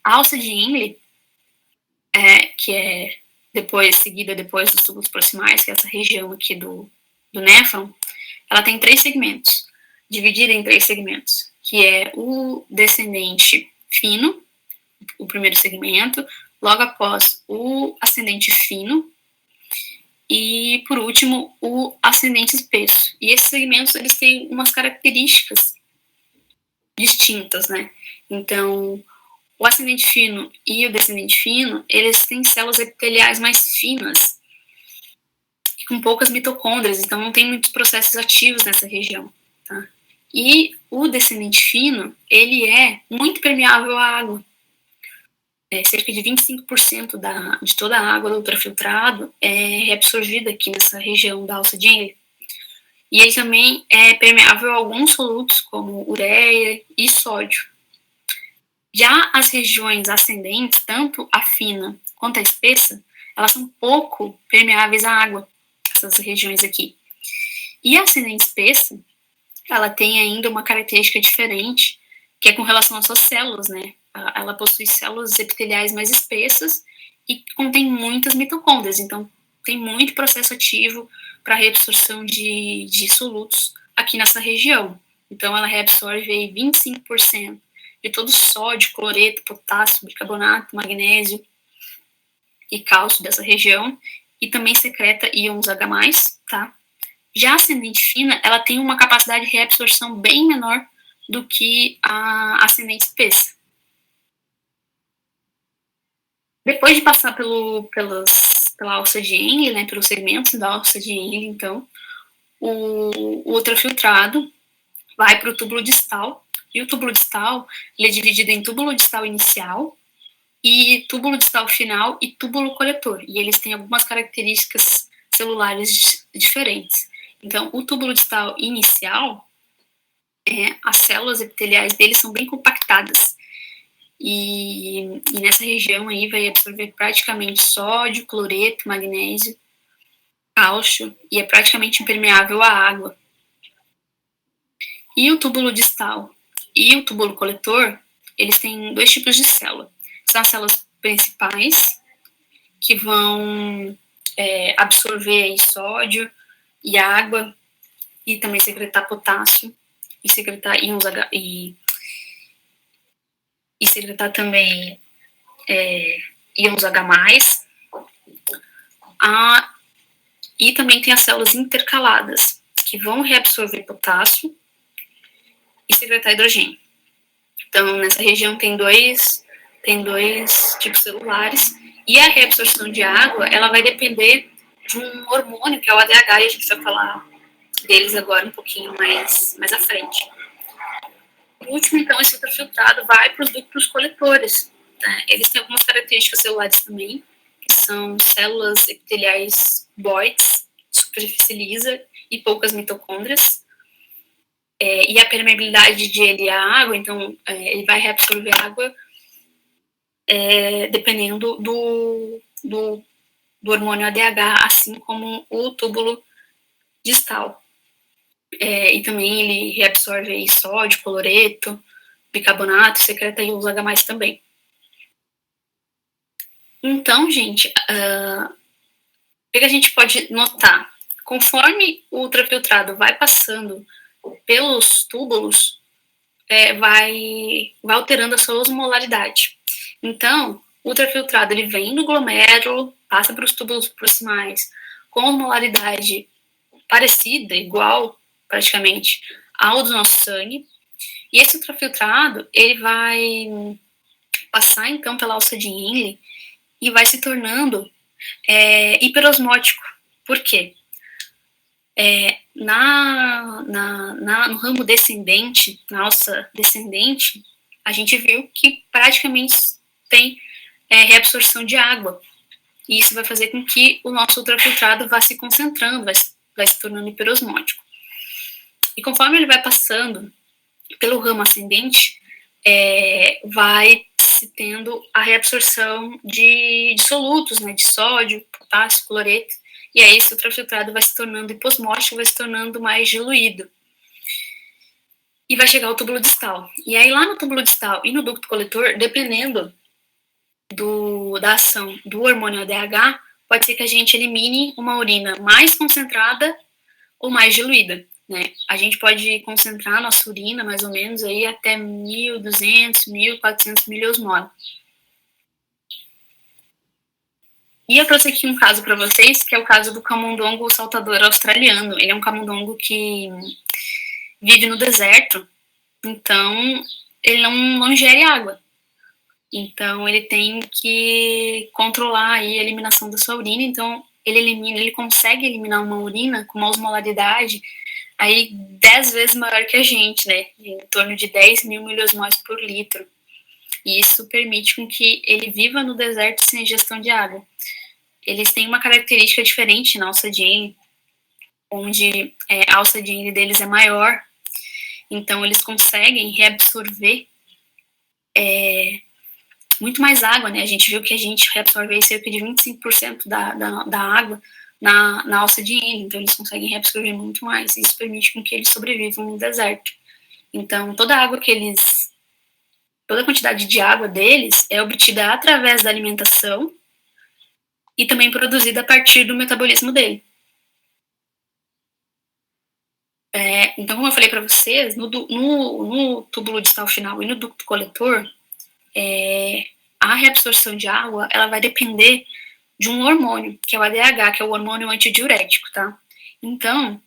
[SPEAKER 1] A alça de Henle, que é seguida depois dos túbulos proximais, que é essa região aqui do néfron, ela tem 3 segmentos, dividida em 3 segmentos, que é o descendente fino, o primeiro segmento, logo após o ascendente fino, e, por último, o ascendente espesso. E esses segmentos, eles têm umas características distintas, né? Então, o ascendente fino e o descendente fino, eles têm células epiteliais mais finas, com poucas mitocôndrias, então não tem muitos processos ativos nessa região, tá? E o descendente fino, ele é muito permeável à água. Cerca de 25% de toda a água do ultrafiltrado é reabsorvida aqui nessa região da alça de Henle. E ele também é permeável a alguns solutos, como ureia e sódio. Já as regiões ascendentes, tanto a fina quanto a espessa, elas são pouco permeáveis à água, essas regiões aqui. E a ascendente espessa, ela tem ainda uma característica diferente, que é com relação às suas células, né? Ela possui células epiteliais mais espessas e contém muitas mitocôndrias, então tem muito processo ativo para reabsorção de solutos aqui nessa região. Então ela reabsorve aí 25% de todo o sódio, cloreto, potássio, bicarbonato, magnésio e cálcio dessa região, e também secreta íons H+, tá? Já a ascendente fina, ela tem uma capacidade de reabsorção bem menor do que a ascendente espessa. Depois de passar pela alça de Henle, né, pelos segmentos da alça de Henle, então, o ultrafiltrado vai para o túbulo distal, e o túbulo distal, ele é dividido em túbulo distal inicial, e túbulo distal final e túbulo coletor, e eles têm algumas características celulares diferentes. Então, o túbulo distal inicial, as células epiteliais dele são bem compactadas, e nessa região aí vai absorver praticamente sódio, cloreto, magnésio, cálcio, e é praticamente impermeável à água. E o túbulo distal e o túbulo coletor, eles têm 2 tipos de célula. São as células principais, que vão absorver aí sódio e água, e também secretar potássio, e secretar íons e secretar também íons H+. E também tem as células intercaladas, que vão reabsorver potássio e secretar hidrogênio. Então, nessa região tem dois tipos celulares, e a reabsorção de água, ela vai depender de um hormônio, que é o ADH, e a gente vai falar deles agora um pouquinho mais à frente. Por último, então, esse ultrafiltrado vai para os ductos coletores. Tá? Eles têm algumas características celulares também, que são células epiteliais boides, superfície lisa e poucas mitocôndrias. E a permeabilidade dele à água, então, ele vai reabsorver água dependendo do hormônio ADH, assim como o túbulo distal. E também ele reabsorve aí sódio, cloreto, bicarbonato, secreta íons H+ também. Então, gente, o que a gente pode notar? Conforme o ultrafiltrado vai passando pelos túbulos, vai alterando a sua osmolaridade. Então, o ultrafiltrado, ele vem do glomérulo, passa para os túbulos proximais, com osmolaridade parecida, igual, praticamente, ao do nosso sangue. E esse ultrafiltrado, ele vai passar, então, pela alça de Henle e vai se tornando hiperosmótico. Por quê? No ramo descendente, na alça descendente, a gente viu que praticamente tem reabsorção de água. E isso vai fazer com que o nosso ultrafiltrado vá se concentrando, vai se tornando hiperosmótico. E conforme ele vai passando pelo ramo ascendente, vai se tendo a reabsorção de solutos, né, de sódio, potássio, cloreto, e aí esse ultrafiltrado vai se tornando hiposmótico, vai se tornando mais diluído. E vai chegar ao túbulo distal. E aí lá no túbulo distal e no ducto coletor, dependendo da ação do hormônio ADH, pode ser que a gente elimine uma urina mais concentrada ou mais diluída. né? A gente pode concentrar a nossa urina, mais ou menos, aí até 1.200, 1.400 miliosmol. E eu trouxe aqui um caso para vocês, que é o caso do camundongo saltador australiano. Ele é um camundongo que vive no deserto, então ele não ingere água. Então ele tem que controlar aí a eliminação da sua urina. Então ele consegue eliminar uma urina com uma osmolaridade aí 10 vezes maior que a gente, né? Em torno de 10 mil miliosmols por litro. E isso permite com que ele viva no deserto sem ingestão de água. Eles têm uma característica diferente na alça Jane, onde a alça Jane deles é maior, então eles conseguem reabsorver muito mais água, né? A gente viu que a gente reabsorve cerca de 25% da água na alça Jane, então eles conseguem reabsorver muito mais, e isso permite com que eles sobrevivam no deserto. Então, toda a quantidade de água deles é obtida através da alimentação e também produzida a partir do metabolismo dele. Então, como eu falei para vocês, no túbulo distal final e no ducto coletor, a reabsorção de água ela vai depender de um hormônio, que é o ADH, que é o hormônio antidiurético, tá? Então,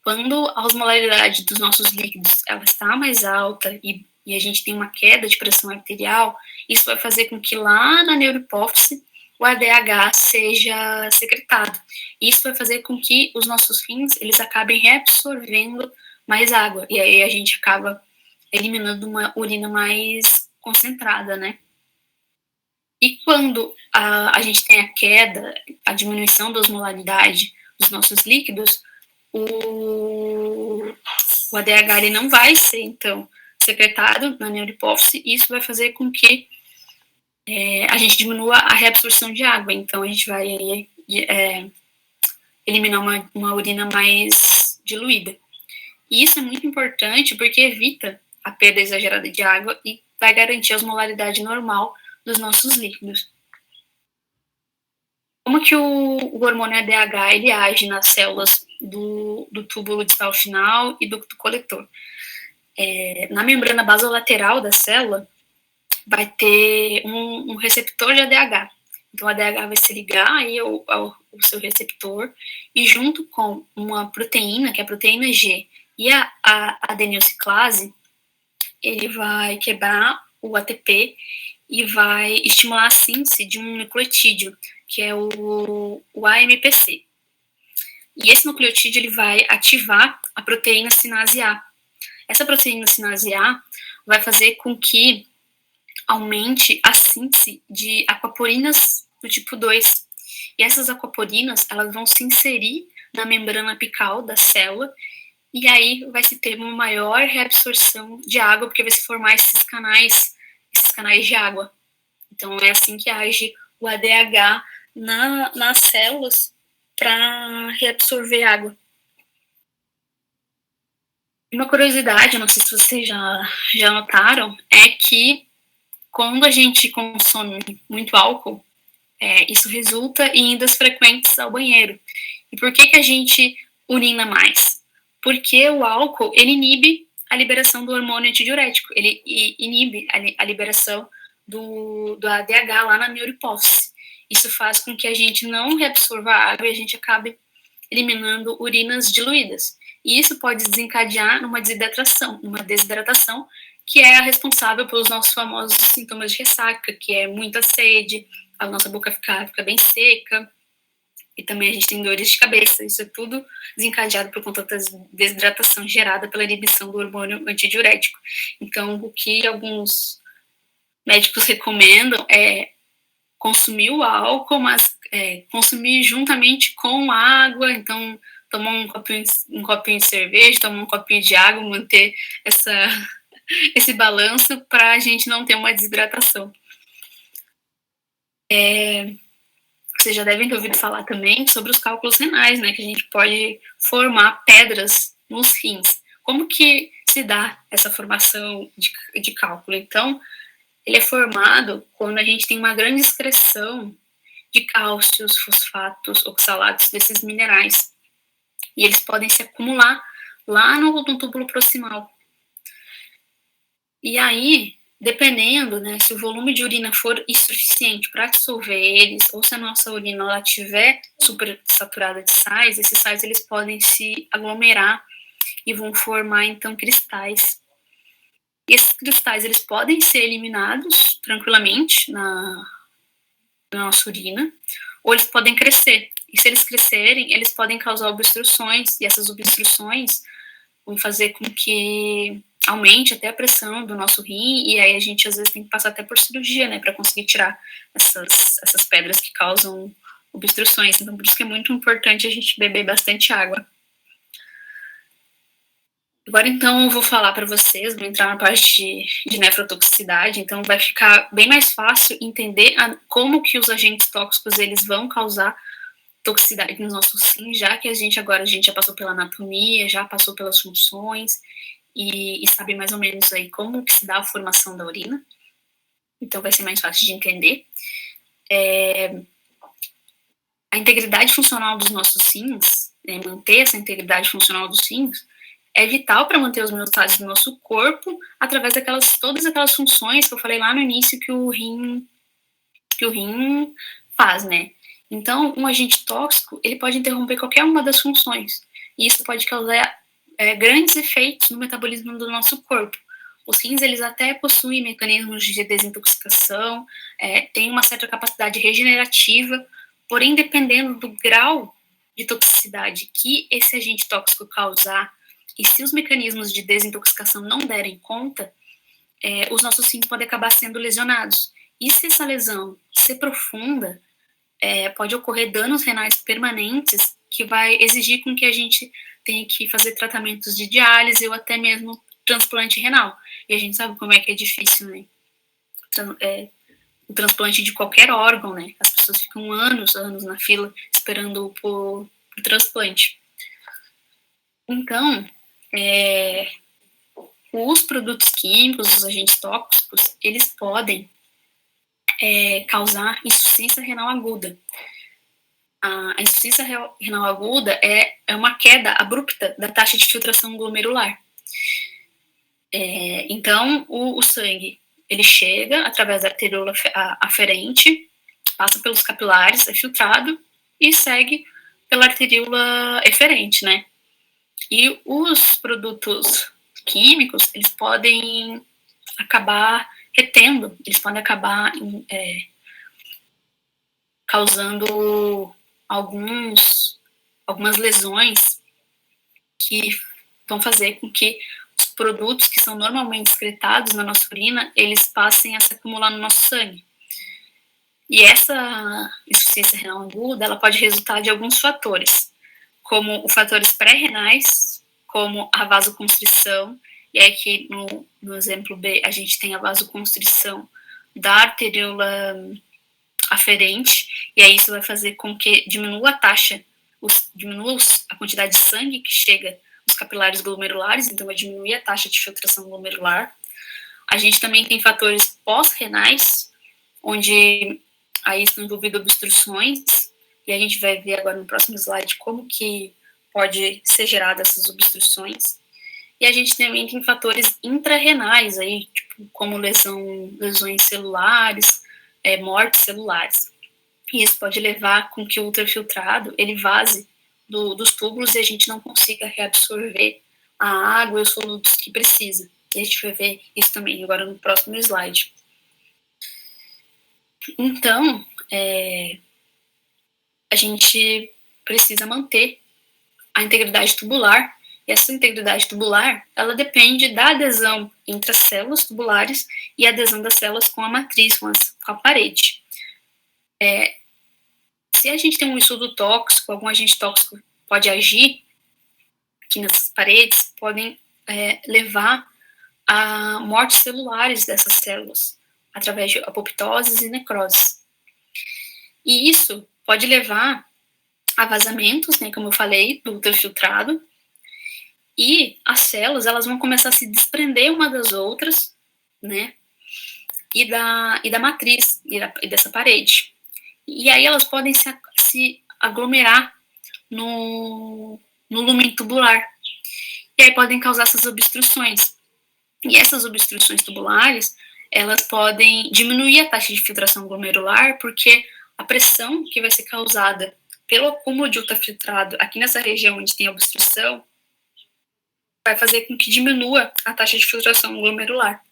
[SPEAKER 1] quando a osmolaridade dos nossos líquidos ela está mais alta e a gente tem uma queda de pressão arterial, isso vai fazer com que lá na neurohipófise o ADH seja secretado. Isso vai fazer com que os nossos rins eles acabem reabsorvendo mais água, e aí a gente acaba eliminando uma urina mais concentrada, né? E quando a gente tem a queda, a diminuição da osmolaridade dos nossos líquidos, o ADH ele não vai ser, então, secretado na neurohipófise, e isso vai fazer com que a gente diminua a reabsorção de água. Então, a gente vai eliminar uma urina mais diluída. E isso é muito importante porque evita a perda exagerada de água e vai garantir a osmolaridade normal dos nossos líquidos. Como que o hormônio ADH ele age nas células do túbulo distal final e do ducto coletor? Na membrana basolateral da célula vai ter um receptor de ADH. Então, o ADH vai se ligar aí ao seu receptor e junto com uma proteína, que é a proteína G, e a adenilciclase, ele vai quebrar o ATP e vai estimular a síntese de um nucleotídeo, que é o AMPC. E esse nucleotídeo ele vai ativar a proteína sinase A. Essa proteína sinase A vai fazer com que aumente a síntese de aquaporinas do tipo 2. E essas aquaporinas elas vão se inserir na membrana apical da célula e aí vai se ter uma maior reabsorção de água, porque vai se formar esses canais de água. Então, é assim que age o ADH nas células para reabsorver água. Uma curiosidade, não sei se vocês já notaram, é que quando a gente consome muito álcool, isso resulta em idas frequentes ao banheiro. E por que a gente urina mais? Porque o álcool, ele inibe a liberação do hormônio antidiurético, ele inibe a liberação do ADH lá na neurohipófise. Isso faz com que a gente não reabsorva a água e a gente acabe eliminando urinas diluídas. E isso pode desencadear numa desidratação, que é a responsável pelos nossos famosos sintomas de ressaca, que é muita sede, a nossa boca fica bem seca, e também a gente tem dores de cabeça. Isso é tudo desencadeado por conta da desidratação gerada pela inibição do hormônio antidiurético. Então, o que alguns médicos recomendam é consumir o álcool, mas consumir juntamente com água. Então, tomar um copinho de cerveja, tomar um copinho de água, manter esse balanço para a gente não ter uma desidratação. Vocês já devem ter ouvido falar também sobre os cálculos renais, né? Que a gente pode formar pedras nos rins. Como que se dá essa formação de cálculo? Então, ele é formado quando a gente tem uma grande excreção de cálcios, fosfatos, oxalatos desses minerais. E eles podem se acumular lá no túbulo proximal. E aí, dependendo, né, se o volume de urina for insuficiente para dissolver eles, ou se a nossa urina ela estiver super saturada de sais, esses sais eles podem se aglomerar e vão formar, então, cristais. E esses cristais eles podem ser eliminados tranquilamente na nossa urina, ou eles podem crescer. E se eles crescerem, eles podem causar obstruções, e essas obstruções vão fazer com que aumente até a pressão do nosso rim, e aí a gente às vezes tem que passar até por cirurgia, né, para conseguir tirar essas pedras que causam obstruções. Então, por isso que é muito importante a gente beber bastante água. Agora, então, eu vou falar para vocês, vou entrar na parte de nefrotoxicidade, então vai ficar bem mais fácil entender como que os agentes tóxicos eles vão causar toxicidade nos nossos rins, já que a gente já passou pela anatomia, já passou pelas funções e sabe mais ou menos aí como que se dá a formação da urina. Então vai ser mais fácil de entender. A integridade funcional dos nossos rins, né, manter essa integridade funcional dos rins, é vital para manter os homeostases do nosso corpo através todas aquelas funções que eu falei lá no início que o rim faz, né? Então, um agente tóxico, ele pode interromper qualquer uma das funções. E isso pode causar grandes efeitos no metabolismo do nosso corpo. Os rins, eles até possuem mecanismos de desintoxicação, têm uma certa capacidade regenerativa, porém, dependendo do grau de toxicidade que esse agente tóxico causar, e se os mecanismos de desintoxicação não derem conta, os nossos rins podem acabar sendo lesionados. E se essa lesão ser profunda, pode ocorrer danos renais permanentes que vai exigir com que a gente tenha que fazer tratamentos de diálise ou até mesmo transplante renal. E a gente sabe como é que é difícil, né? O transplante de qualquer órgão, né? As pessoas ficam anos na fila esperando por transplante. Então, os produtos químicos, os agentes tóxicos, eles podem causar insuficiência renal aguda. A insuficiência renal aguda é uma queda abrupta da taxa de filtração glomerular. Então, o sangue, ele chega através da arteríola aferente, passa pelos capilares, é filtrado e segue pela arteríola eferente, né? E os produtos químicos, eles podem acabar retendo, eles podem acabar causando algumas lesões que vão fazer com que os produtos que são normalmente excretados na nossa urina, eles passem a se acumular no nosso sangue. E essa insuficiência renal aguda, ela pode resultar de alguns fatores, como os fatores pré-renais, como a vasoconstrição, e aqui no exemplo B a gente tem a vasoconstrição da arteríola aferente, e aí isso vai fazer com que diminua a taxa, diminua a quantidade de sangue que chega nos capilares glomerulares, então vai diminuir a taxa de filtração glomerular. A gente também tem fatores pós-renais, onde aí estão envolvidas obstruções, e a gente vai ver agora no próximo slide como que pode ser gerada essas obstruções. E a gente também tem fatores intrarrenais, aí, tipo, como lesões celulares, mortes celulares. E isso pode levar com que o ultrafiltrado ele vaze dos túbulos e a gente não consiga reabsorver a água e os solutos que precisa. E a gente vai ver isso também agora no próximo slide. Então, a gente precisa manter a integridade tubular, e essa integridade tubular, ela depende da adesão entre as células tubulares e a adesão das células com a matriz, com a parede. Se a gente tem um estudo tóxico, algum agente tóxico pode agir aqui nessas paredes, podem levar a mortes celulares dessas células, através de apoptoses e necroses. E isso pode levar a vazamentos, né, como eu falei, do ultrafiltrado, e as células elas vão começar a se desprender uma das outras, né, e da matriz, e dessa parede. E aí elas podem se aglomerar no no lumen tubular. E aí podem causar essas obstruções. E essas obstruções tubulares, elas podem diminuir a taxa de filtração glomerular, porque a pressão que vai ser causada pelo acúmulo de ultrafiltrado aqui nessa região onde tem obstrução vai fazer com que diminua a taxa de filtração glomerular.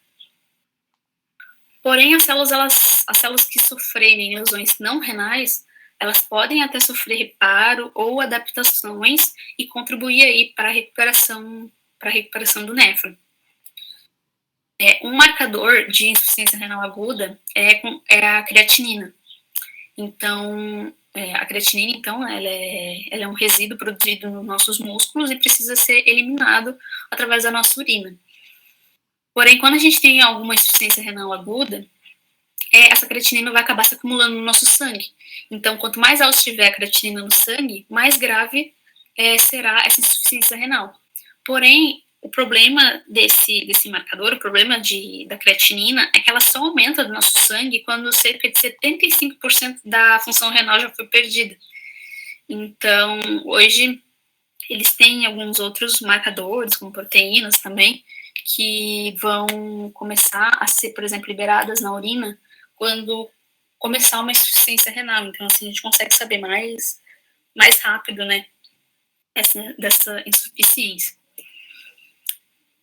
[SPEAKER 1] Porém, as células que sofrerem lesões não renais, elas podem até sofrer reparo ou adaptações e contribuir aí para a recuperação do néfron. Um marcador de insuficiência renal aguda é a creatinina. Então, a creatinina, então, ela é um resíduo produzido nos nossos músculos e precisa ser eliminado através da nossa urina. Porém, quando a gente tem alguma insuficiência renal aguda, essa creatinina vai acabar se acumulando no nosso sangue. Então, quanto mais alto estiver a creatinina no sangue, mais grave será essa insuficiência renal. Porém, o problema desse marcador, o problema da creatinina, é que ela só aumenta no nosso sangue quando cerca de 75% da função renal já foi perdida. Então, hoje, eles têm alguns outros marcadores, como proteínas também, que vão começar a ser, por exemplo, liberadas na urina quando começar uma insuficiência renal. Então, assim, a gente consegue saber mais rápido, né, dessa insuficiência.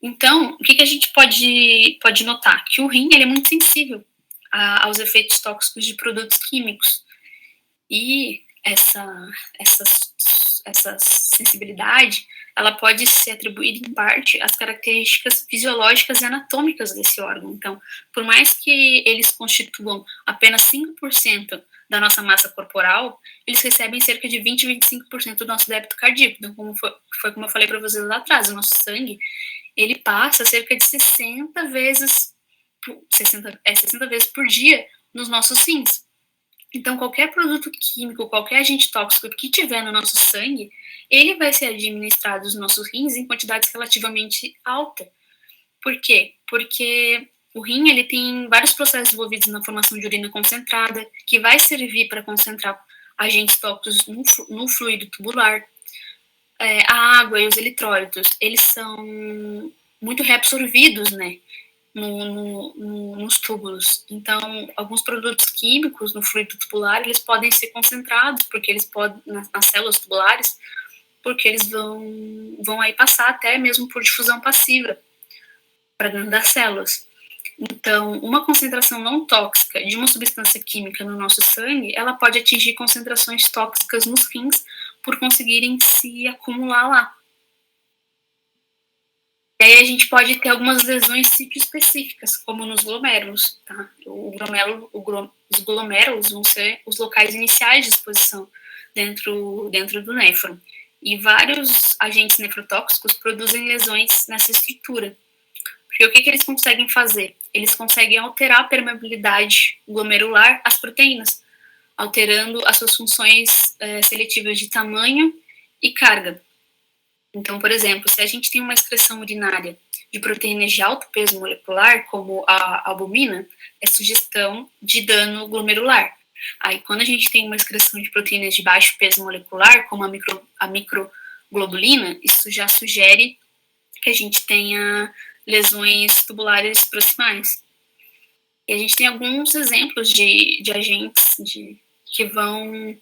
[SPEAKER 1] Então, o que a gente pode notar? Que o rim ele é muito sensível aos efeitos tóxicos de produtos químicos. E essa sensibilidade, ela pode ser atribuída em parte às características fisiológicas e anatômicas desse órgão. Então, por mais que eles constituam apenas 5% da nossa massa corporal, eles recebem cerca de 20 a 25% do nosso débito cardíaco. Então, como eu falei para vocês lá atrás, o nosso sangue, ele passa cerca de 60 vezes por dia nos nossos rins. Então, qualquer produto químico, qualquer agente tóxico que tiver no nosso sangue, ele vai ser administrado nos nossos rins em quantidades relativamente altas. Por quê? Porque o rim ele tem vários processos envolvidos na formação de urina concentrada, que vai servir para concentrar agentes tóxicos no fluido tubular. A água e os eletrólitos, eles são muito reabsorvidos, né, nos túbulos. Então, alguns produtos químicos no fluido tubular, eles podem ser concentrados, porque eles podem, nas células tubulares, porque eles vão aí passar até mesmo por difusão passiva para dentro das células. Então, uma concentração não tóxica de uma substância química no nosso sangue, ela pode atingir concentrações tóxicas nos rins por conseguirem se acumular lá. E aí a gente pode ter algumas lesões sítio-específicas, como nos glomérulos, tá? Os glomérulos vão ser os locais iniciais de exposição dentro do néfron. E vários agentes nefrotóxicos produzem lesões nessa estrutura. Porque o que eles conseguem fazer? Eles conseguem alterar a permeabilidade glomerular às proteínas, alterando as suas funções seletivas de tamanho e carga. Então, por exemplo, se a gente tem uma excreção urinária de proteínas de alto peso molecular, como a albumina, é sugestão de dano glomerular. Aí, quando a gente tem uma excreção de proteínas de baixo peso molecular, como a microglobulina, isso já sugere que a gente tenha lesões tubulares proximais. E a gente tem alguns exemplos de agentes que vão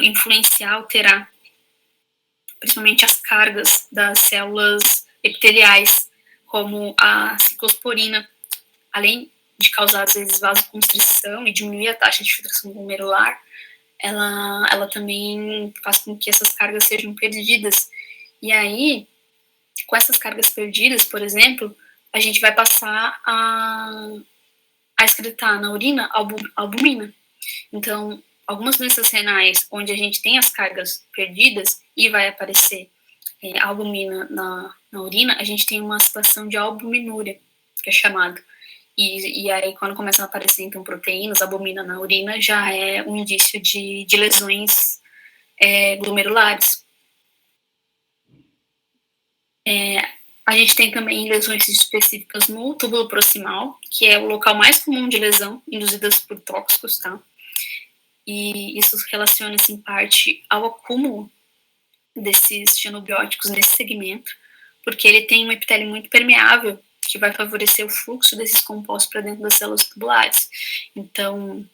[SPEAKER 1] influenciar, alterar, principalmente as cargas das células epiteliais, como a ciclosporina, além de causar, às vezes, vasoconstrição e diminuir a taxa de filtração glomerular, ela também faz com que essas cargas sejam perdidas. E aí, com essas cargas perdidas, por exemplo, a gente vai passar a excretar na urina albumina. Então, algumas doenças renais onde a gente tem as cargas perdidas e vai aparecer albumina na urina, a gente tem uma situação de albuminúria, que é chamado. E aí, quando começam a aparecer, então, proteínas, albumina na urina, já é um indício de lesões glomerulares. A gente tem também lesões específicas no túbulo proximal, que é o local mais comum de lesão induzidas por tóxicos, tá? e isso relaciona-se em parte ao acúmulo desses xenobióticos nesse segmento, porque ele tem um epitélio muito permeável, que vai favorecer o fluxo desses compostos para dentro das células tubulares. Então,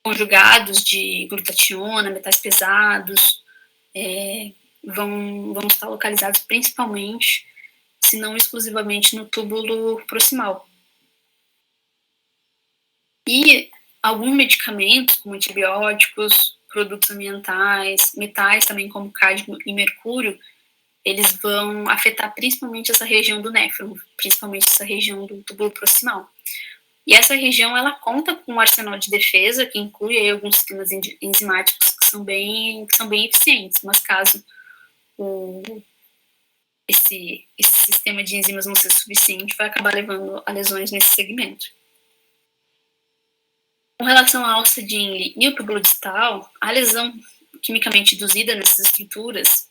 [SPEAKER 1] conjugados de glutationa, metais pesados, vão estar localizados principalmente, se não exclusivamente, no túbulo proximal. E alguns medicamentos, como antibióticos, produtos ambientais, metais também como cádmio e mercúrio, eles vão afetar principalmente essa região do néfron, principalmente essa região do túbulo proximal. E essa região, ela conta com um arsenal de defesa, que inclui aí alguns sistemas enzimáticos que são bem eficientes, mas caso esse sistema de enzimas não seja suficiente, vai acabar levando a lesões nesse segmento. Com relação à alça de Inle e o túbulo distal, a lesão quimicamente induzida nessas estruturas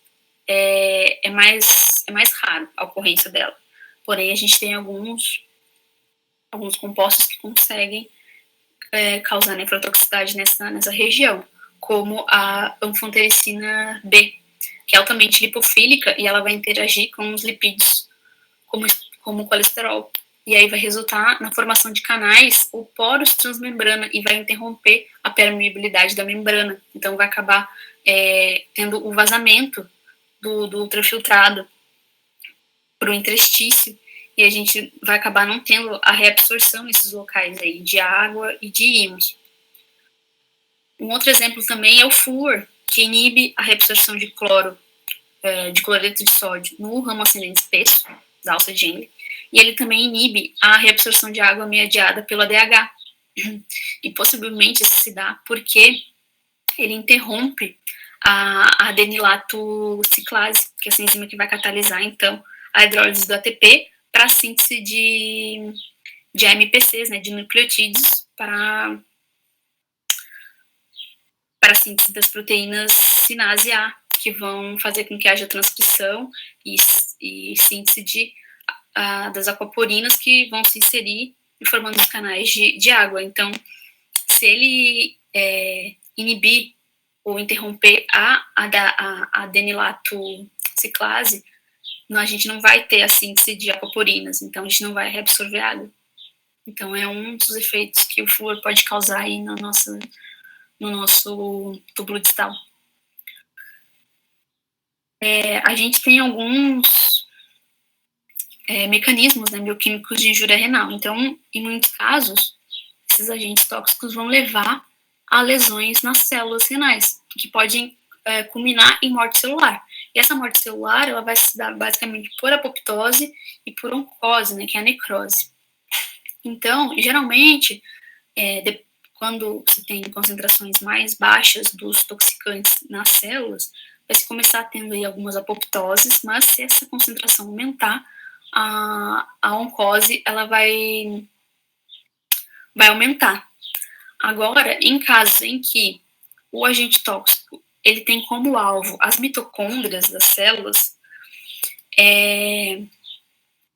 [SPEAKER 1] é mais raro a ocorrência dela. Porém, a gente tem alguns compostos que conseguem causar nefrotoxicidade nessa região, como a anfotericina B, que é altamente lipofílica e ela vai interagir com os lipídios, como o colesterol. E aí vai resultar na formação de canais ou poros transmembrana e vai interromper a permeabilidade da membrana. Então, vai acabar tendo o vazamento do ultrafiltrado para o interstício, e a gente vai acabar não tendo a reabsorção nesses locais aí de água e de íons. Um outro exemplo também é o flúor, que inibe a reabsorção de cloreto de sódio no ramo ascendente espesso da alça de Henle, e ele também inibe a reabsorção de água mediada pelo ADH. E possivelmente isso se dá porque ele interrompe a adenilato ciclase, que é essa enzima que vai catalisar, então, a hidrólise do ATP para a síntese de AMPCs, né, de nucleotídeos, para a síntese das proteínas sinase A, que vão fazer com que haja transcrição e síntese das aquaporinas, que vão se inserir formando os canais de água. Então, se ele inibir ou interromper a adenilato ciclase, a gente não vai ter a síntese de aquaporinas, então a gente não vai reabsorver água. Então, é um dos efeitos que o flúor pode causar aí no nosso túbulo distal. A gente tem alguns mecanismos, né, bioquímicos de injúria renal. Então, em muitos casos, esses agentes tóxicos vão levar a lesões nas células renais, que podem culminar em morte celular. E essa morte celular, ela vai se dar basicamente por apoptose e por oncose, né, que é a necrose. Então, geralmente, quando você tem concentrações mais baixas dos toxicantes nas células, vai se começar tendo aí algumas apoptoses, mas se essa concentração aumentar, a oncose, ela vai aumentar. Agora, em casos em que o agente tóxico ele tem como alvo as mitocôndrias das células,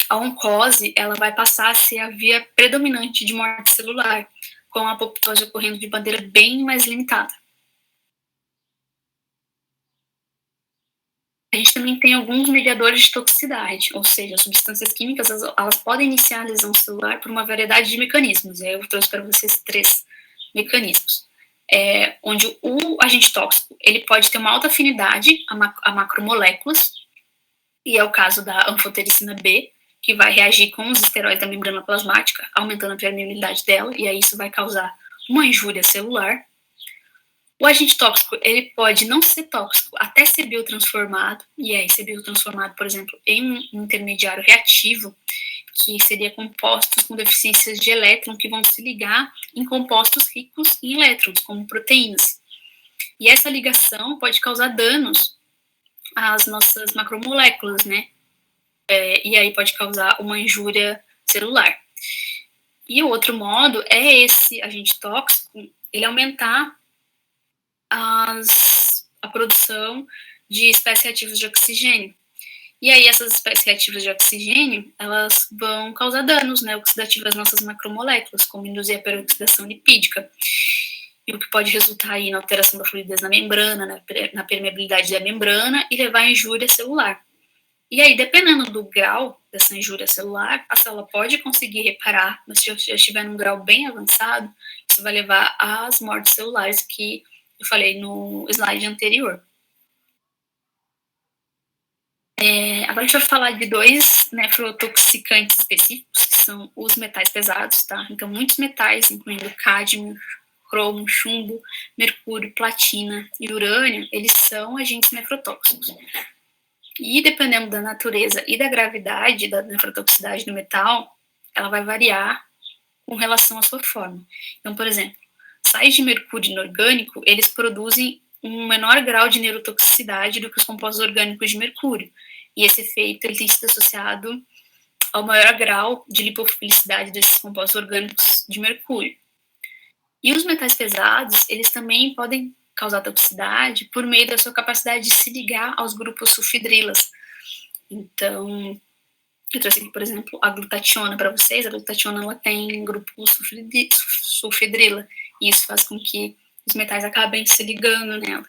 [SPEAKER 1] a oncose ela vai passar a ser a via predominante de morte celular, com a apoptose ocorrendo de maneira bem mais limitada. A gente também tem alguns mediadores de toxicidade, ou seja, as substâncias químicas elas podem iniciar a lesão celular por uma variedade de mecanismos. E aí eu trouxe para vocês 3 mecanismos. Onde o agente tóxico ele pode ter uma alta afinidade a macromoléculas, e é o caso da anfotericina B, que vai reagir com os esteróides da membrana plasmática, aumentando a permeabilidade dela, e aí isso vai causar uma injúria celular. O agente tóxico, ele pode não ser tóxico até ser biotransformado, e aí ser biotransformado, por exemplo, em um intermediário reativo, que seria compostos com deficiências de elétron que vão se ligar em compostos ricos em elétrons, como proteínas. E essa ligação pode causar danos às nossas macromoléculas, né? E aí pode causar uma injúria celular. E o outro modo é esse agente tóxico, ele aumentar a produção de espécies reativas de oxigênio. E aí essas espécies reativas de oxigênio, elas vão causar danos, né, oxidativos às nossas macromoléculas, como induzir a peroxidação lipídica, e o que pode resultar aí na alteração da fluidez na membrana, na permeabilidade da membrana e levar à injúria celular. E aí, dependendo do grau dessa injúria celular, a célula pode conseguir reparar, mas se já estiver num grau bem avançado, isso vai levar às mortes celulares que eu falei no slide anterior. Agora a gente vai falar de dois nefrotoxicantes específicos, que são os metais pesados, tá? Então, muitos metais, incluindo cádmio, cromo, chumbo, mercúrio, platina e urânio, eles são agentes nefrotóxicos. E dependendo da natureza e da gravidade da nefrotoxicidade do metal, ela vai variar com relação à sua forma. Então, por exemplo, sais de mercúrio inorgânico, eles produzem um menor grau de neurotoxicidade do que os compostos orgânicos de mercúrio. E esse efeito ele tem sido associado ao maior grau de lipofilicidade desses compostos orgânicos de mercúrio. E os metais pesados, eles também podem causar toxicidade por meio da sua capacidade de se ligar aos grupos sulfidrilas. Então, eu trouxe aqui, por exemplo, a glutationa para vocês. A glutationa ela tem grupo sulfidrila, e isso faz com que os metais acabem se ligando nela.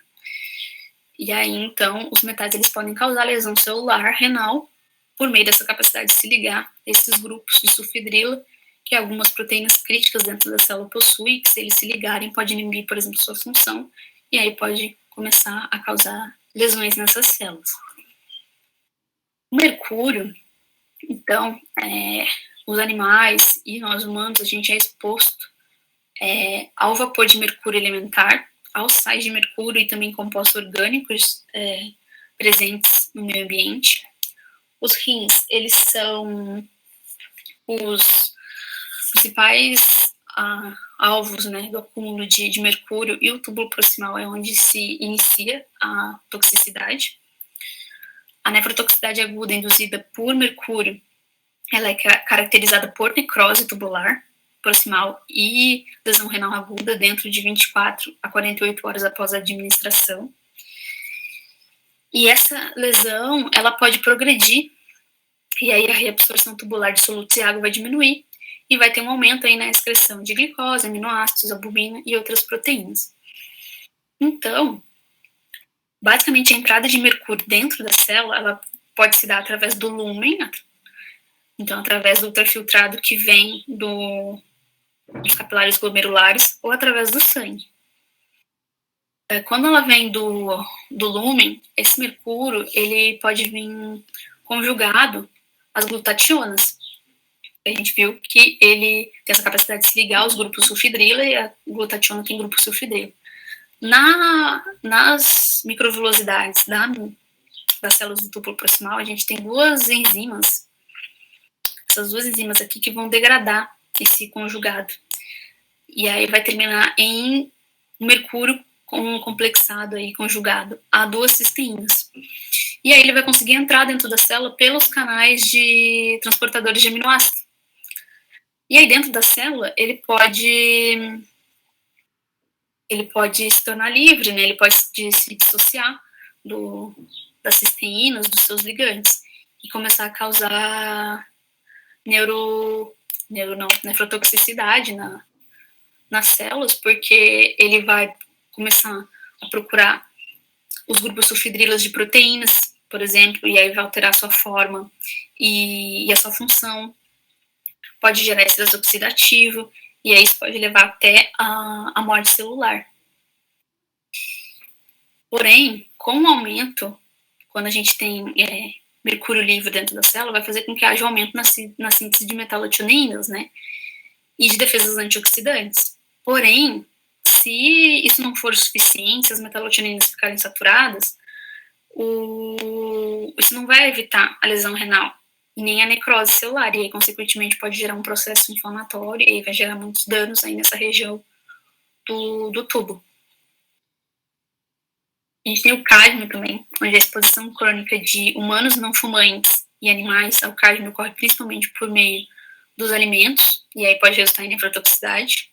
[SPEAKER 1] E aí, então, os metais eles podem causar lesão celular renal por meio dessa capacidade de se ligar a esses grupos de sulfidrila, que algumas proteínas críticas dentro da célula possuem, que se eles se ligarem, pode inibir, por exemplo, sua função, e aí pode começar a causar lesões nessas células. O mercúrio, então, os animais e nós humanos, a gente é exposto ao vapor de mercúrio elementar, aos sais de mercúrio e também compostos orgânicos presentes no meio ambiente. Os rins, eles são os principais alvos, né, do acúmulo de mercúrio, e o túbulo proximal é onde se inicia a toxicidade. A nefrotoxicidade aguda induzida por mercúrio, ela é caracterizada por necrose tubular proximal e lesão renal aguda dentro de 24 a 48 horas após a administração. E essa lesão, ela pode progredir, e aí a reabsorção tubular de solutos e água vai diminuir, e vai ter um aumento aí na excreção de glicose, aminoácidos, albumina e outras proteínas. Então, basicamente, a entrada de mercúrio dentro da célula, ela pode se dar através do lúmen, então através do ultrafiltrado que vem dos capilares glomerulares, ou através do sangue. Quando ela vem do lúmen, esse mercúrio, ele pode vir conjugado às glutationas. A gente viu que ele tem essa capacidade de se ligar aos grupos sulfidrila, e a glutationa tem grupo sulfidrila. Nas microvilosidades das células do túbulo proximal, a gente tem duas enzimas, essas duas enzimas aqui, que vão degradar esse conjugado. E aí vai terminar em mercúrio complexado aí, conjugado a duas cisteínas. E aí ele vai conseguir entrar dentro da célula pelos canais de transportadores de aminoácido. E aí dentro da célula ele pode se tornar livre, né? Ele pode se dissociar das cisteínas, dos seus ligantes, e começar a causar nefrotoxicidade nas células, porque ele vai começar a procurar os grupos sulfidrilas de proteínas, por exemplo, e aí vai alterar a sua forma e a sua função. Pode gerar estresse oxidativo, e aí isso pode levar até a morte celular. Porém, com o aumento, quando a gente tem mercúrio livre dentro da célula, vai fazer com que haja um aumento na síntese de metalotioninas, né? E de defesas antioxidantes. Porém, se isso não for suficiente, se as metalotoninas ficarem saturadas, isso não vai evitar a lesão renal e nem a necrose celular, e aí, consequentemente, pode gerar um processo inflamatório, e aí vai gerar muitos danos aí nessa região do tubo. A gente tem o cádmio também, onde a exposição crônica de humanos não fumantes e animais ao cádmio ocorre principalmente por meio dos alimentos, e aí pode resultar em nefrotoxicidade.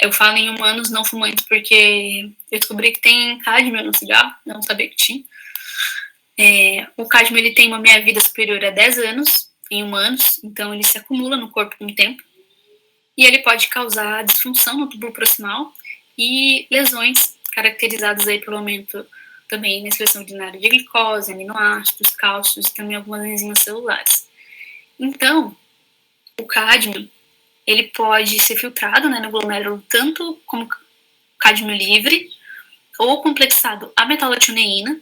[SPEAKER 1] Eu falo em humanos não fumantes porque eu descobri que tem cádmio no cigarro, não sabia que tinha. O cádmio ele tem uma meia-vida superior a 10 anos em humanos, então ele se acumula no corpo com o tempo, e ele pode causar disfunção no túbulo proximal e lesões caracterizadas aí pelo aumento também na excreção ordinária de glicose, aminoácidos, cálcios e também algumas enzimas celulares. Então, o cádmio ele pode ser filtrado, né, no glomérulo tanto como cádmio livre ou complexado a metalotioneína,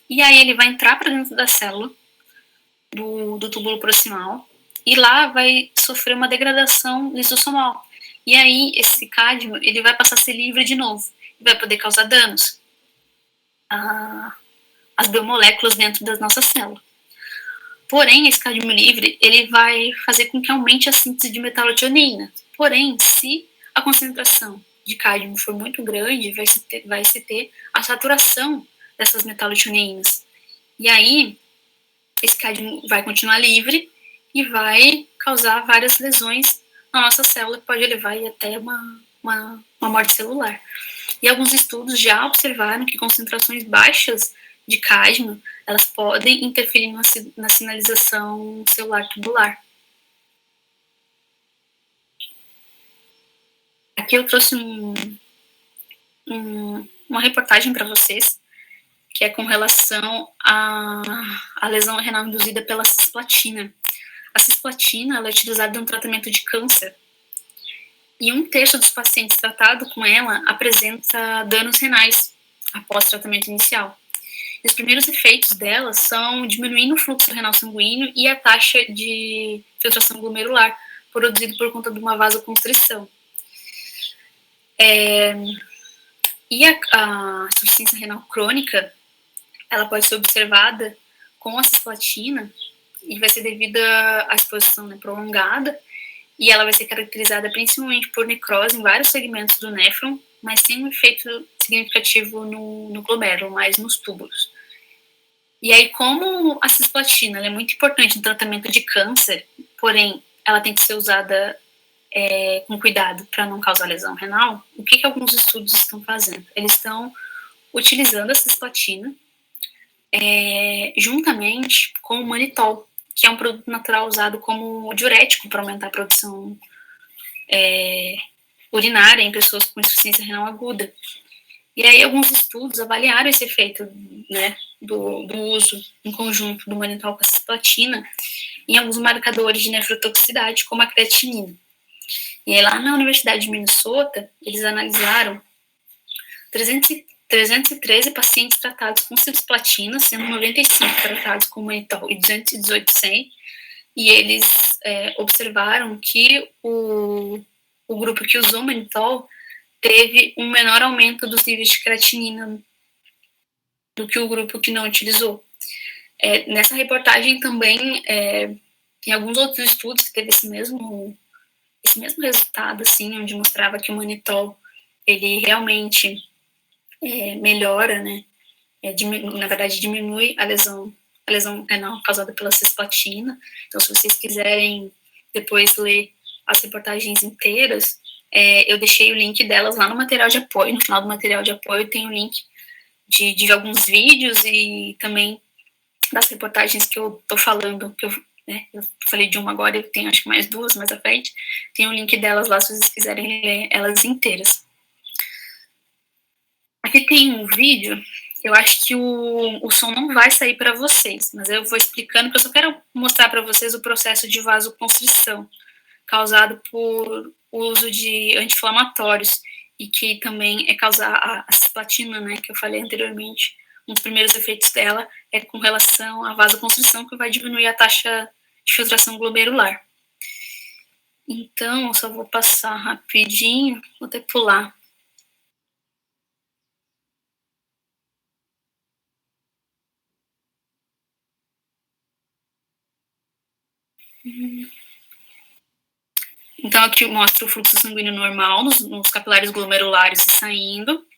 [SPEAKER 1] e aí ele vai entrar para dentro da célula do túbulo proximal e lá vai sofrer uma degradação lisossomal. E aí esse cádmio ele vai passar a ser livre de novo e vai poder causar danos às biomoléculas dentro das nossas células. Porém, esse cádmio livre ele vai fazer com que aumente a síntese de metalotioneína. Porém, se a concentração de cádmio for muito grande, vai se ter a saturação dessas metalotioneínas. E aí, esse cádmio vai continuar livre e vai causar várias lesões na nossa célula, que pode levar até uma morte celular. E alguns estudos já observaram que concentrações baixas de cádmio, elas podem interferir na sinalização celular tubular. Aqui eu trouxe uma reportagem para vocês, que é com relação à lesão renal induzida pela cisplatina. A cisplatina ela é utilizada no tratamento de câncer. E 1/3 dos pacientes tratados com ela apresenta danos renais após tratamento inicial. E os primeiros efeitos dela são diminuindo o fluxo renal sanguíneo e a taxa de filtração glomerular, produzido por conta de uma vasoconstrição. E a insuficiência renal crônica, ela pode ser observada com a cisplatina e vai ser devida à exposição, né, prolongada, e ela vai ser caracterizada principalmente por necrose em vários segmentos do néfron, mas sem um efeito significativo no glomérulo, mas nos túbulos. E aí, como a cisplatina ela é muito importante no tratamento de câncer, porém, ela tem que ser usada com cuidado para não causar lesão renal, o que alguns estudos estão fazendo? Eles estão utilizando a cisplatina juntamente com o manitol, que é um produto natural usado como diurético para aumentar a produção urinária em pessoas com insuficiência renal aguda. E aí alguns estudos avaliaram esse efeito, né, do uso em conjunto do manitol com a cisplatina em alguns marcadores de nefrotoxicidade, como a creatinina. E aí lá na Universidade de Minnesota, eles analisaram 313 pacientes tratados com cisplatina, sendo 95 tratados com manitol e 218 sem, e eles observaram que o grupo que usou manitol teve um menor aumento dos níveis de creatinina do que o grupo que não utilizou. Nessa reportagem também tem alguns outros estudos que teve esse mesmo resultado, assim, onde mostrava que o manitol ele realmente melhora, né? Na verdade, diminui a lesão renal causada pela cisplatina. Então, se vocês quiserem depois ler as reportagens inteiras, eu deixei o link delas lá no material de apoio. No final do material de apoio tem o link de alguns vídeos e também das reportagens que eu tô falando, que eu falei de uma agora, eu tenho acho que mais duas mais à frente. Tem o link delas lá se vocês quiserem ler elas inteiras. Aqui tem um vídeo, eu acho que o som não vai sair para vocês, mas eu vou explicando, porque eu só quero mostrar para vocês o processo de vasoconstrição causado por uso de anti-inflamatórios e que também é causar a cisplatina, né, que eu falei anteriormente. Um dos primeiros efeitos dela é com relação à vasoconstrição, que vai diminuir a taxa de filtração glomerular. Então, eu só vou passar rapidinho, vou até pular. Então, aqui mostra o fluxo sanguíneo normal nos capilares glomerulares e saindo.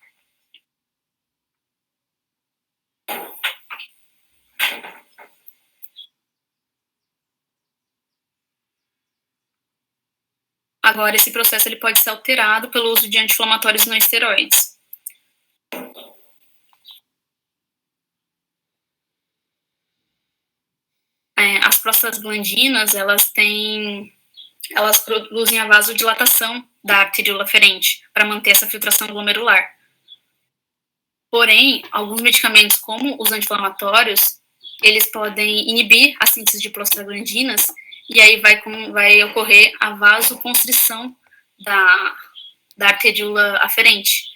[SPEAKER 1] Agora, esse processo ele pode ser alterado pelo uso de anti-inflamatórios não esteroides. prostaglandinas, elas produzem a vasodilatação da arteríola aferente para manter essa filtração glomerular. Porém, alguns medicamentos, como os anti-inflamatórios, eles podem inibir a síntese de prostaglandinas e aí vai ocorrer a vasoconstrição da arteríola aferente.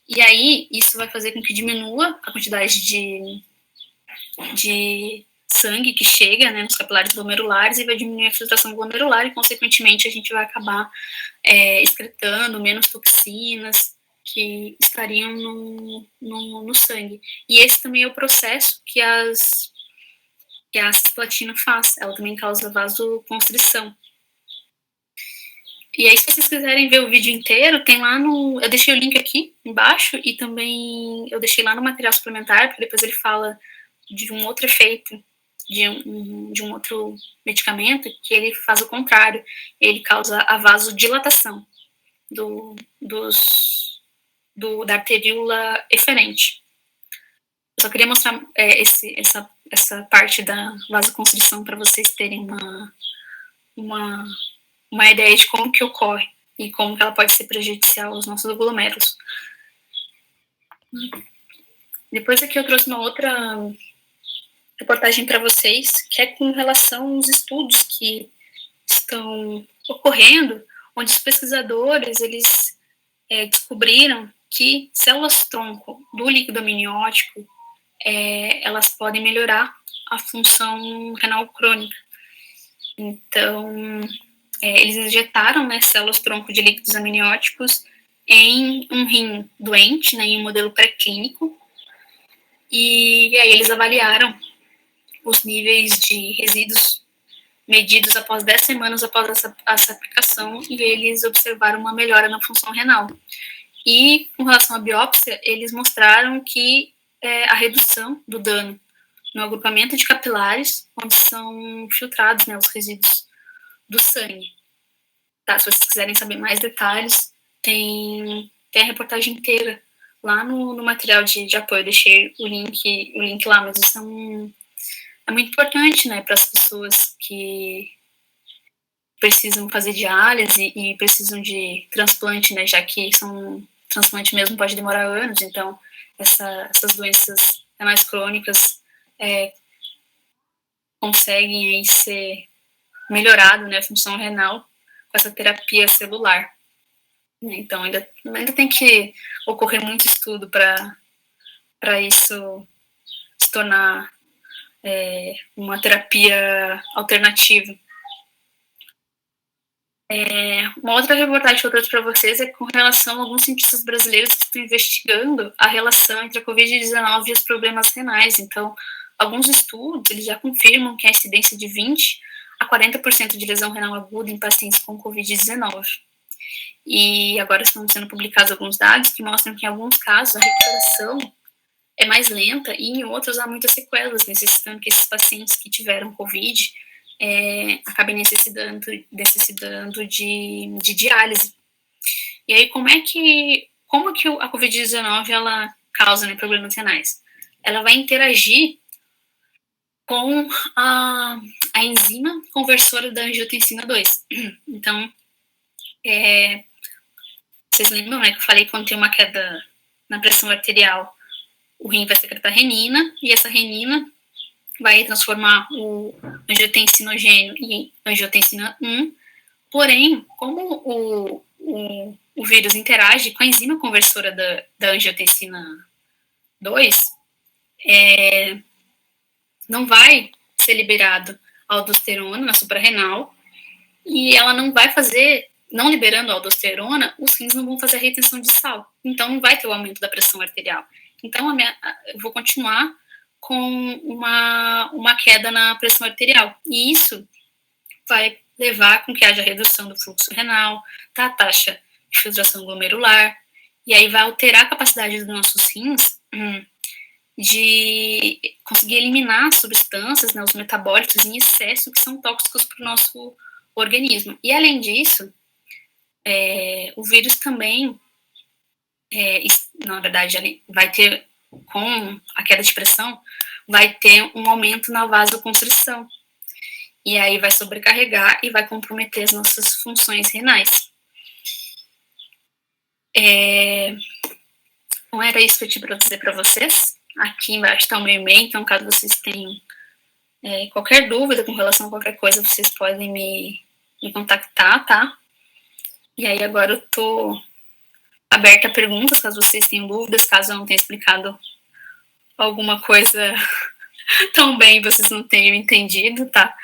[SPEAKER 1] E aí, isso vai fazer com que diminua a quantidade de sangue que chega, né, nos capilares glomerulares e vai diminuir a filtração glomerular e, consequentemente, a gente vai acabar excretando menos toxinas que estariam no sangue. E esse também é o processo que a cisplatina faz. Ela também causa vasoconstrição. E aí, se vocês quiserem ver o vídeo inteiro, tem lá no... Eu deixei o link aqui embaixo e também eu deixei lá no material suplementar, porque depois ele fala de um outro efeito, de um outro medicamento, que ele faz o contrário. Ele causa a vasodilatação da arteríola eferente. Eu só queria mostrar essa parte da vasoconstrição para vocês terem uma ideia de como que ocorre e como que ela pode ser prejudicial aos nossos glomérulos. Depois aqui eu trouxe uma outra reportagem para vocês, que é com relação aos estudos que estão ocorrendo, onde os pesquisadores eles descobriram que células-tronco do líquido amniótico elas podem melhorar a função renal crônica. Então, eles injetaram, né, células-tronco de líquidos amnióticos em um rim doente, né, em um modelo pré-clínico, e aí eles avaliaram os níveis de resíduos medidos após 10 semanas após essa aplicação, e eles observaram uma melhora na função renal. E, com relação à biópsia, eles mostraram que a redução do dano no agrupamento de capilares, onde são filtrados, né, os resíduos do sangue. Tá, se vocês quiserem saber mais detalhes, tem a reportagem inteira lá no material de apoio. Eu deixei o link lá, mas isso é muito importante, né, para as pessoas que precisam fazer diálise e precisam de transplante, né, já que transplante mesmo pode demorar anos, então essas doenças renais crônicas conseguem aí ser melhorado, né, a função renal com essa terapia celular. Então, ainda tem que ocorrer muito estudo para isso se tornar uma terapia alternativa. Uma outra reportagem que eu trouxe para vocês é com relação a alguns cientistas brasileiros que estão investigando a relação entre a Covid-19 e os problemas renais. Então, alguns estudos eles já confirmam que a incidência de 20% a 40% de lesão renal aguda em pacientes com Covid-19. E agora estão sendo publicados alguns dados que mostram que em alguns casos a recuperação é mais lenta e em outros há muitas sequelas, necessitando que esses pacientes que tiveram Covid acabem necessitando de diálise. E aí, como que a Covid-19 ela causa, né, problemas renais? Ela vai interagir com a enzima conversora da angiotensina 2. Então, vocês lembram, né, que eu falei que quando tem uma queda na pressão arterial, o rim vai secretar renina, e essa renina vai transformar o angiotensinogênio em angiotensina 1, porém, como o vírus interage com a enzima conversora da angiotensina 2, não vai ser liberado aldosterona na suprarrenal, e ela não vai fazer, não liberando a aldosterona, os rins não vão fazer a retenção de sal, então não vai ter o aumento da pressão arterial. Então, eu vou continuar com uma queda na pressão arterial. E isso vai levar com que haja redução do fluxo renal, da taxa de filtração glomerular, e aí vai alterar a capacidade dos nossos rins de conseguir eliminar substâncias, né, os metabólitos em excesso que são tóxicos para o nosso organismo. E, além disso, o vírus também, na verdade, vai ter, com a queda de pressão, vai ter um aumento na vasoconstrição. E aí vai sobrecarregar e vai comprometer as nossas funções renais. Não era isso que eu tinha para dizer para vocês. Aqui embaixo está o meu e-mail, então caso vocês tenham qualquer dúvida com relação a qualquer coisa, vocês podem me contactar, tá? E aí agora eu tô aberta a perguntas, caso vocês tenham dúvidas, caso eu não tenha explicado alguma coisa tão bem e vocês não tenham entendido, tá?